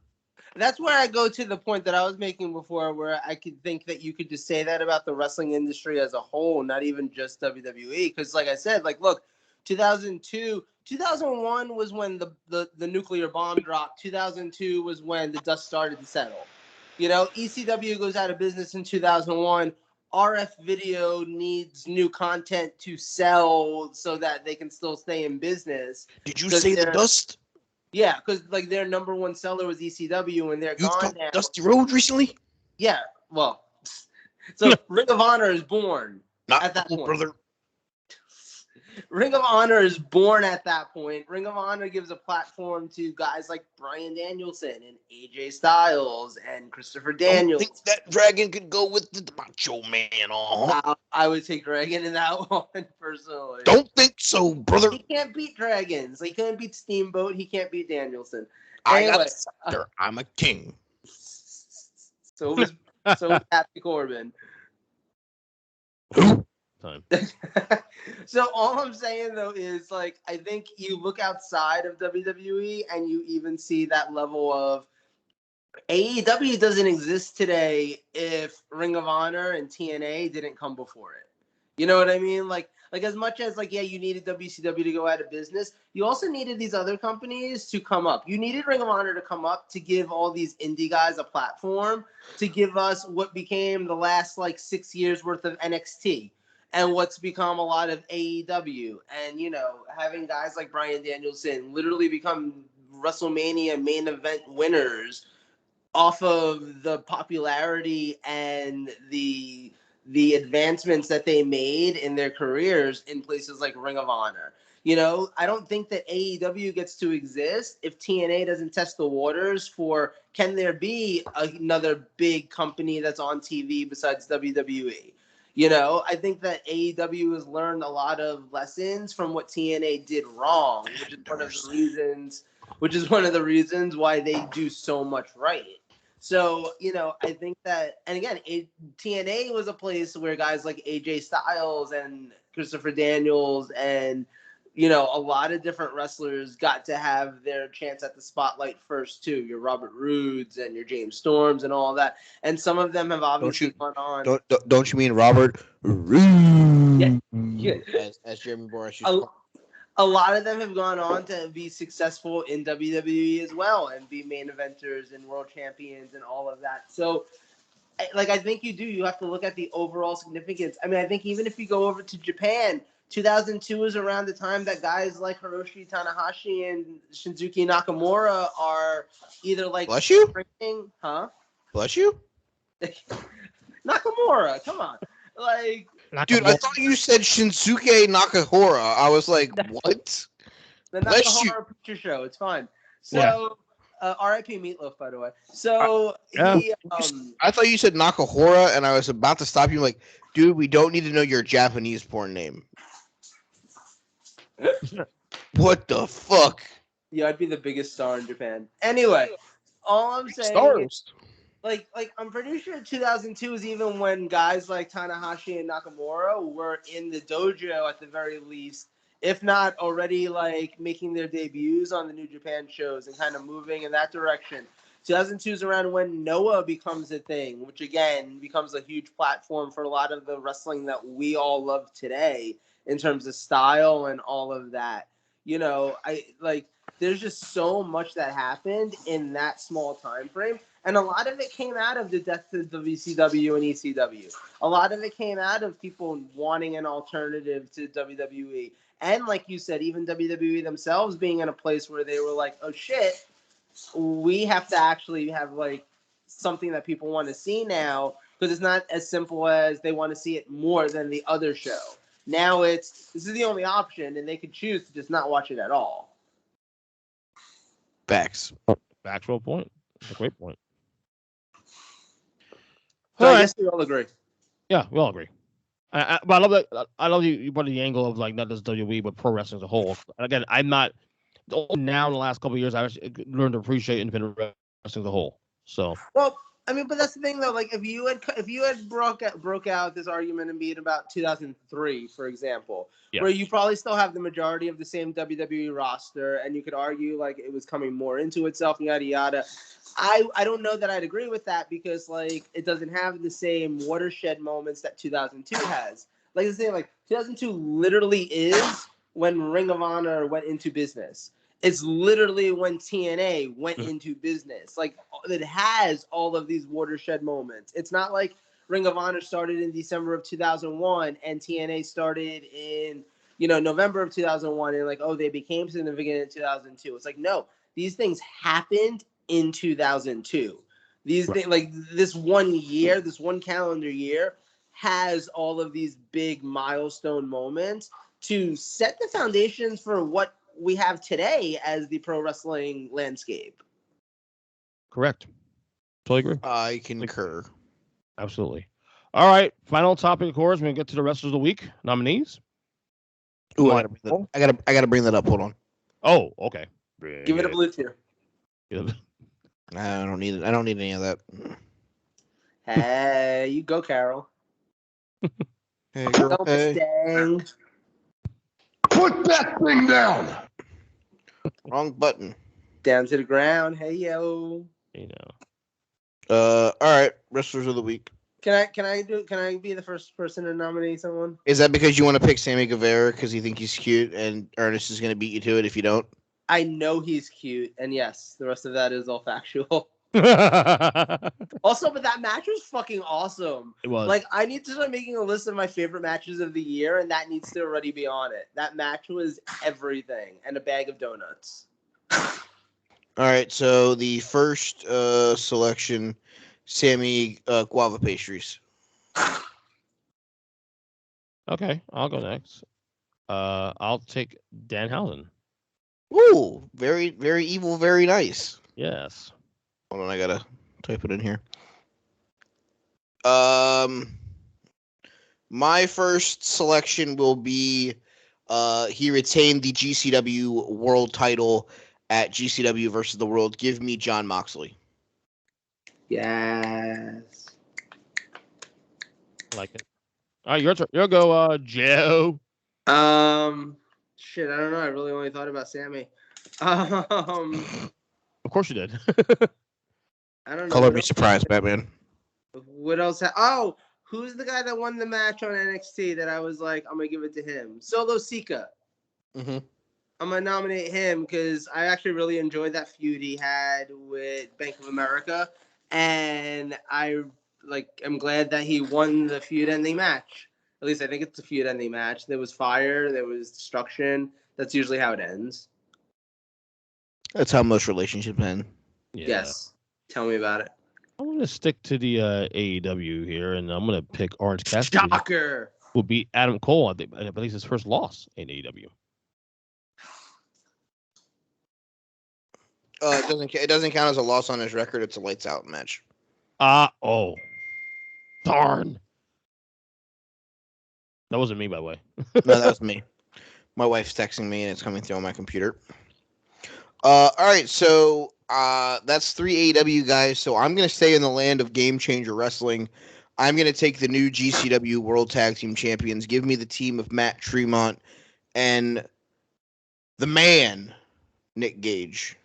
that's where I go to the point that I was making before, where I could think that you could just say that about the wrestling industry as a whole, not even just WWE. Because, like I said, like, look, 2002, 2001 was when the nuclear bomb dropped. 2002 was when the dust started to settle. You know, ECW goes out of business in 2001. RF Video needs new content to sell so that they can still stay in business. Did you 'Cause say the they're- Dust? Yeah, because like their number one seller was ECW, and they're You've gone talked now. Dusty Road recently? Yeah, well, so Ring of Honor is born Not at that cool, point. brother. Ring of Honor is born at that point. Ring of Honor gives a platform to guys like Bryan Danielson and AJ Styles and Christopher Don't Daniels. think that dragon could go with the Macho Man. I would take Dragon in that one personally. Don't think so, brother. He can't beat Dragons. He can't beat Steamboat. He can't beat Danielson. I got Anyway, a scepter. I'm a king. so was Happy Corbin. Who? Time. So all I'm saying though is like I think you look outside of WWE and you even see that level of AEW doesn't exist today if Ring of Honor and TNA didn't come before it. You know what I mean? Like as much as like yeah, you needed WCW to go out of business, you also needed these other companies to come up. You needed Ring of Honor to come up to give all these indie guys a platform to give us what became the last like 6 years worth of NXT and what's become a lot of AEW. And you know, having guys like Bryan Danielson literally become WrestleMania main event winners off of the popularity and the advancements that they made in their careers in places like Ring of Honor. You know, I don't think that AEW gets to exist if TNA doesn't test the waters for can there be another big company that's on TV besides WWE. You know, I think that AEW has learned a lot of lessons from what TNA did wrong, which is one of the reasons why they do so much right. So, you know, I think that, and again, TNA was a place where guys like AJ Styles and Christopher Daniels and, you know, a lot of different wrestlers got to have their chance at the spotlight first, too. Your Robert Roods and your James Storms and all that. And some of them have obviously gone on. Don't you mean Robert Roode? Yeah. As Jeremy Borash used to call A lot of them have gone on to be successful in WWE as well and be main eventers and world champions and all of that. So, like, I think you have to look at the overall significance. I mean, I think even if you go over to Japan, 2002 is around the time that guys like Hiroshi Tanahashi and Shinsuke Nakamura are either like Bless you? sprinting, huh? Bless you? Nakamura, come on. Like, Dude, I thought you said Shinsuke Nakamura. I was like, what? the Bless you. Nakamura picture show. It's fine. So, R.I.P. Meatloaf, by the way. So Yeah. he, I thought you said Nakahora, and I was about to stop you. Like, dude, we don't need to know your Japanese porn name. What the fuck? yeah, I'd be the biggest star in Japan. Anyway, all I'm saying is, Stars. like I'm pretty sure 2002 is even when guys like Tanahashi and Nakamura were in the dojo at the very least, if not already like making their debuts on the New Japan shows and kind of moving in that direction. 2002 is around when Noah becomes a thing, which again becomes a huge platform for a lot of the wrestling that we all love today in terms of style and all of that. You know, there's just so much that happened in that small time frame. And a lot of it came out of the death of WCW and ECW. A lot of it came out of people wanting an alternative to WWE. And like you said, even WWE themselves being in a place where they were like, oh shit, we have to actually have like something that people want to see now, because it's not as simple as they want to see it more than the other show. Now this is the only option, and they could choose to just not watch it at all. Facts. Factual point. That's a great point. So All I right. guess we all agree. Yeah, we all agree. But I love that. I love you brought the angle of like not just WWE but pro wrestling as a whole. Again, I'm not only now in the last couple of years I've actually learned to appreciate independent wrestling as a whole. So Well, I mean, but that's the thing though. Like, if you had broke out this argument and be in about 2003, for example, yeah, where you probably still have the majority of the same WWE roster, and you could argue like it was coming more into itself, yada yada. I don't know that I'd agree with that because like it doesn't have the same watershed moments that 2002 has. Like I say, like 2002 literally is when Ring of Honor went into business. It's literally when TNA went into business. Like it has all of these watershed moments. It's not like Ring of Honor started in December of 2001 and TNA started in November of 2001 and like they became significant in 2002. It's like no, these things happened in 2002. These things like this one year, this one calendar year has all of these big milestone moments to set the foundations for what we have today as the pro wrestling landscape. correct. Totally agree. I concur. Absolutely. All right. Final topic, of course. We're gonna get to the wrestlers of the week nominees. Ooh, I gotta bring that up. Hold on. Oh, okay. Give it a blue tier. I don't need it. I don't need any of that. Hey, you go, Carol. Hey, girl. Don't Hey. Mustang. Put that thing down. Wrong button. Down to the ground. Hey yo. You know. All right. Wrestlers of the week. Can I be the first person to nominate someone? Is that because you want to pick Sammy Guevara because you think he's cute and Ernest is going to beat you to it if you don't? I know he's cute, and yes, the rest of that is all factual. Also, but that match was fucking awesome. It was. Like, I need to start making a list of my favorite matches of the year, and that needs to already be on it. That match was everything, and a bag of donuts. All right. So the first selection, Sammy guava pastries. Okay, I'll go next. I'll take Danhausen. Ooh, very, very evil, very nice. Yes. Hold on, I gotta type it in here. My first selection will be he retained the GCW world title at GCW versus the World. Give me Jon Moxley. Yes. I like it. All right, your turn. You'll go, Joe. Shit, I don't know. I really only thought about Sammy. Of course you did. I don't know. Color me surprised, Batman. What else? Who's the guy that won the match on NXT that I was like, I'm gonna give it to him? Solo Sika. Mm-hmm. I'm gonna nominate him because I actually really enjoyed that feud he had with Bank of America, and I'm glad that he won the feud-ending match. At least I think it's a feud-ending match. There was fire, there was destruction. That's usually how it ends. That's how most relationships end. Yeah. Yes. Tell me about it. I'm going to stick to the AEW here, and I'm going to pick Orange Cassidy. Shocker. Who beat Adam Cole, I think, I believe his first loss in AEW. It doesn't count as a loss on his record. It's a lights out match. Oh. Darn. That wasn't me, by the way. No, that was me. My wife's texting me, and it's coming through on my computer. All right, so that's 3 AEW guys. So I'm going to stay in the land of Game Changer Wrestling. I'm going to take the new GCW World Tag Team Champions. Give me the team of Matt Tremont and the man, Nick Gage.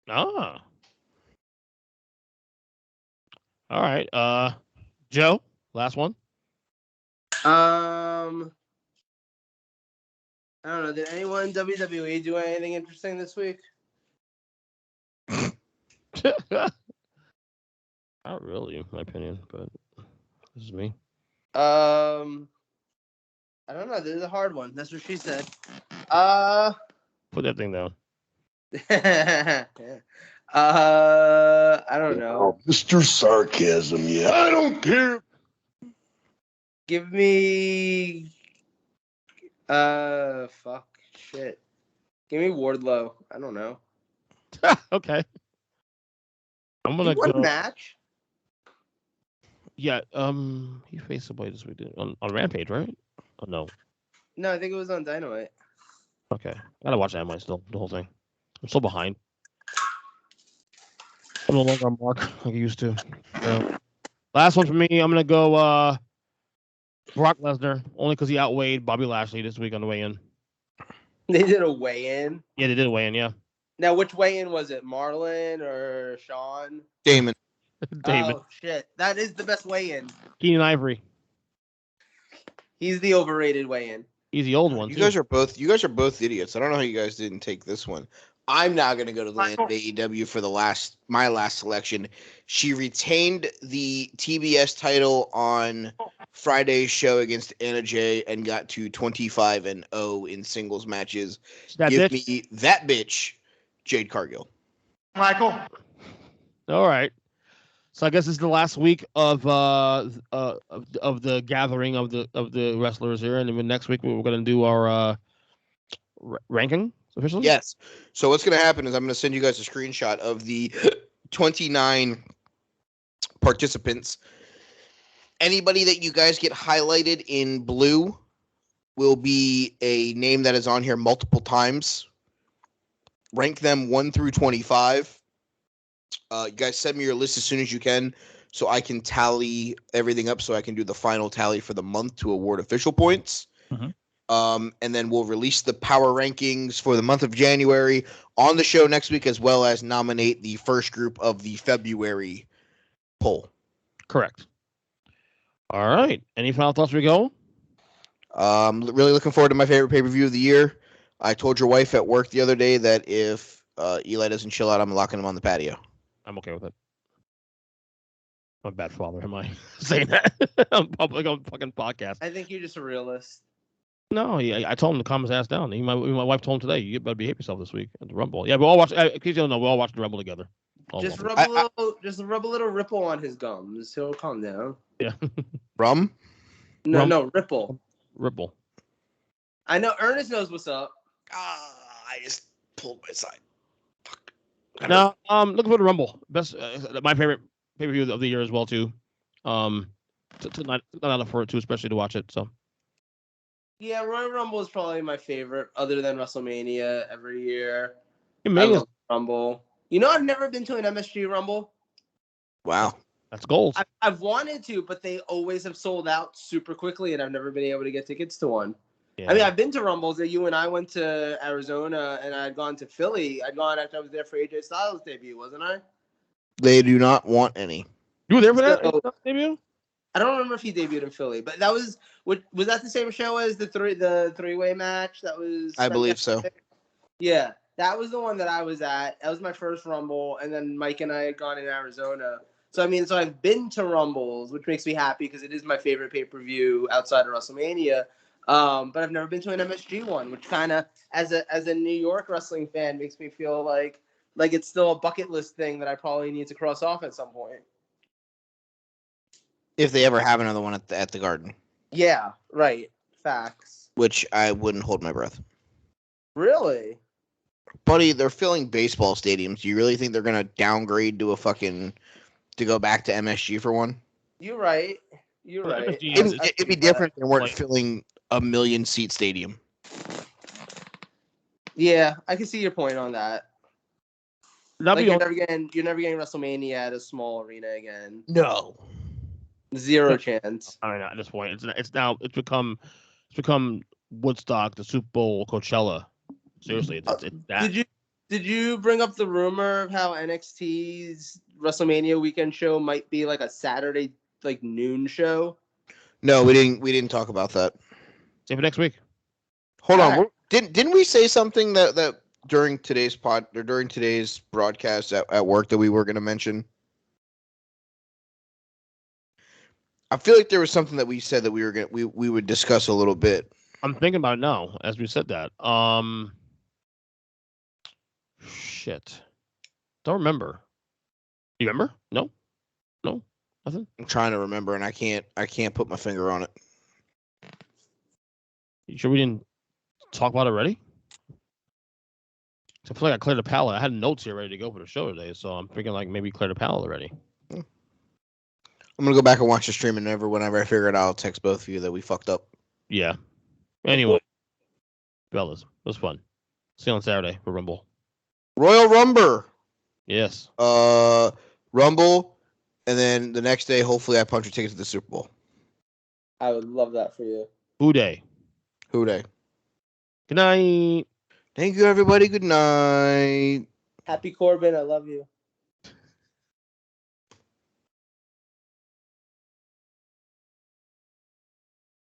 All right. Joe, last one. I don't know. Did anyone in WWE do anything interesting this week? Not really, in my opinion, but this is me. I don't know. This is a hard one. That's what she said. Put that thing down. I don't know. Mr. Sarcasm, yeah. I don't care. Give me fuck shit. Give me Wardlow. I don't know. Okay. I'm He gonna won go. a match. Yeah. He faced somebody this week on Rampage, right? Oh no. No, I think it was on Dynamite. Okay. Gotta watch Dynamite still. The whole thing. I'm so behind. I'm no longer on Mark like I used to. So, last one for me. I'm gonna go Brock Lesnar only because he outweighed Bobby Lashley this week on the weigh-in. They did a weigh-in. Yeah, they did a weigh-in. Yeah. Now, which weigh-in was it? Marlon or Sean? Damon. David. Oh shit, that is the best weigh-in. Keenan Ivory. He's the overrated weigh-in. He's the old one. You too. guys are both idiots. I don't know how you guys didn't take this one. I'm now going to go to the land of AEW for my last selection. She retained the TBS title on Friday's show against Anna Jay and got to 25-0 in singles matches. That Give bitch. me that bitch, Jade Cargill. Michael. All right. So I guess it's the last week of the gathering of the wrestlers here, and then next week we're gonna do our ranking officially. Yes. So what's going to happen is I'm going to send you guys a screenshot of the 29 participants. Anybody that you guys get highlighted in blue will be a name that is on here multiple times. Rank them 1 through 25. You guys send me your list as soon as you can so I can tally everything up so I can do the final tally for the month to award official points. Mhm. And then we'll release the power rankings for the month of January on the show next week, as well as nominate the first group of the February poll. Correct. All right. Any final thoughts? We go. Really looking forward to my favorite pay-per-view of the year. I told your wife at work the other day that if Eli doesn't chill out, I'm locking him on the patio. I'm okay with it. I'm a bad father. Am I saying that on public on fucking podcast? I think you're just a realist. No, I told him to calm his ass down. My wife told him today, you better behave yourself this week at the Rumble. Yeah, we all watched. In case you don't know, we all watched the Rumble together. All Just of us. rub a little ripple on his gums. He'll calm down. Yeah. Rum? No, ripple. Ripple. I know Ernest knows what's up. I just pulled my side. Fuck. No, looking for the Rumble. Best, my favorite pay-per-view of the year as well too. Not out for it too, especially to watch it. So Yeah, Royal Rumble is probably my favorite, other than WrestleMania every year. it I may love Rumble. You know, I've never been to an MSG Rumble. Wow. that's gold. I've wanted to, but they always have sold out super quickly, and I've never been able to get tickets to one. Yeah. I mean, I've been to Rumbles that you and I went to Arizona, and I'd gone to Philly. I'd gone after I was there for AJ Styles' debut, wasn't I? They do not want any. You were there for that So- debut? I don't remember if he debuted in Philly, but that was that the same show as the three-way match? That was. I believe so. Yeah, that was the one that I was at. That was my first Rumble, and then Mike and I had gone in Arizona. So I've been to Rumbles, which makes me happy because it is my favorite pay-per-view outside of WrestleMania. But I've never been to an MSG one, which kind of, as a New York wrestling fan, makes me feel like it's still a bucket list thing that I probably need to cross off at some point. If they ever have another one at the Garden, Yeah, right. Facts. which I wouldn't hold my breath. Really? Buddy, they're filling baseball stadiums. Do you really think they're going to downgrade to go back to MSG for one? You're right. You're Well, right. MSG It'd be different if they weren't like- filling a 1 million seat stadium. Yeah, I can see your point on that. That'd Like be you're never getting WrestleMania at a small arena again. No. Zero chance. I mean, at this point, it's become Woodstock, the Super Bowl, Coachella. Seriously, it's that. Did you bring up the rumor of how NXT's WrestleMania weekend show might be like a Saturday noon show? No, we didn't talk about that. Save it next week. Hold on. Alright. Didn't we say something that during today's broadcast at work that we were going to mention? I feel like there was something that we said that we would discuss a little bit. I'm thinking about it now as we said that. Shit. Don't remember. You remember? No, nothing. I'm trying to remember, and I can't put my finger on it. You sure we didn't talk about it already? I feel like I cleared the palette. I had notes here ready to go for the show today, so I'm thinking like maybe clear the palette already. I'm gonna go back and watch the stream, and whenever I figure it out, I'll text both of you that we fucked up. Yeah. Anyway, fellas, it was fun. See you on Saturday for Rumble. Royal Rumble. Yes. Rumble, and then the next day, hopefully, I punch a ticket to the Super Bowl. I would love that for you. Who day? Who day? Good night. Thank you, everybody. Good night. Happy Corbin, I love you.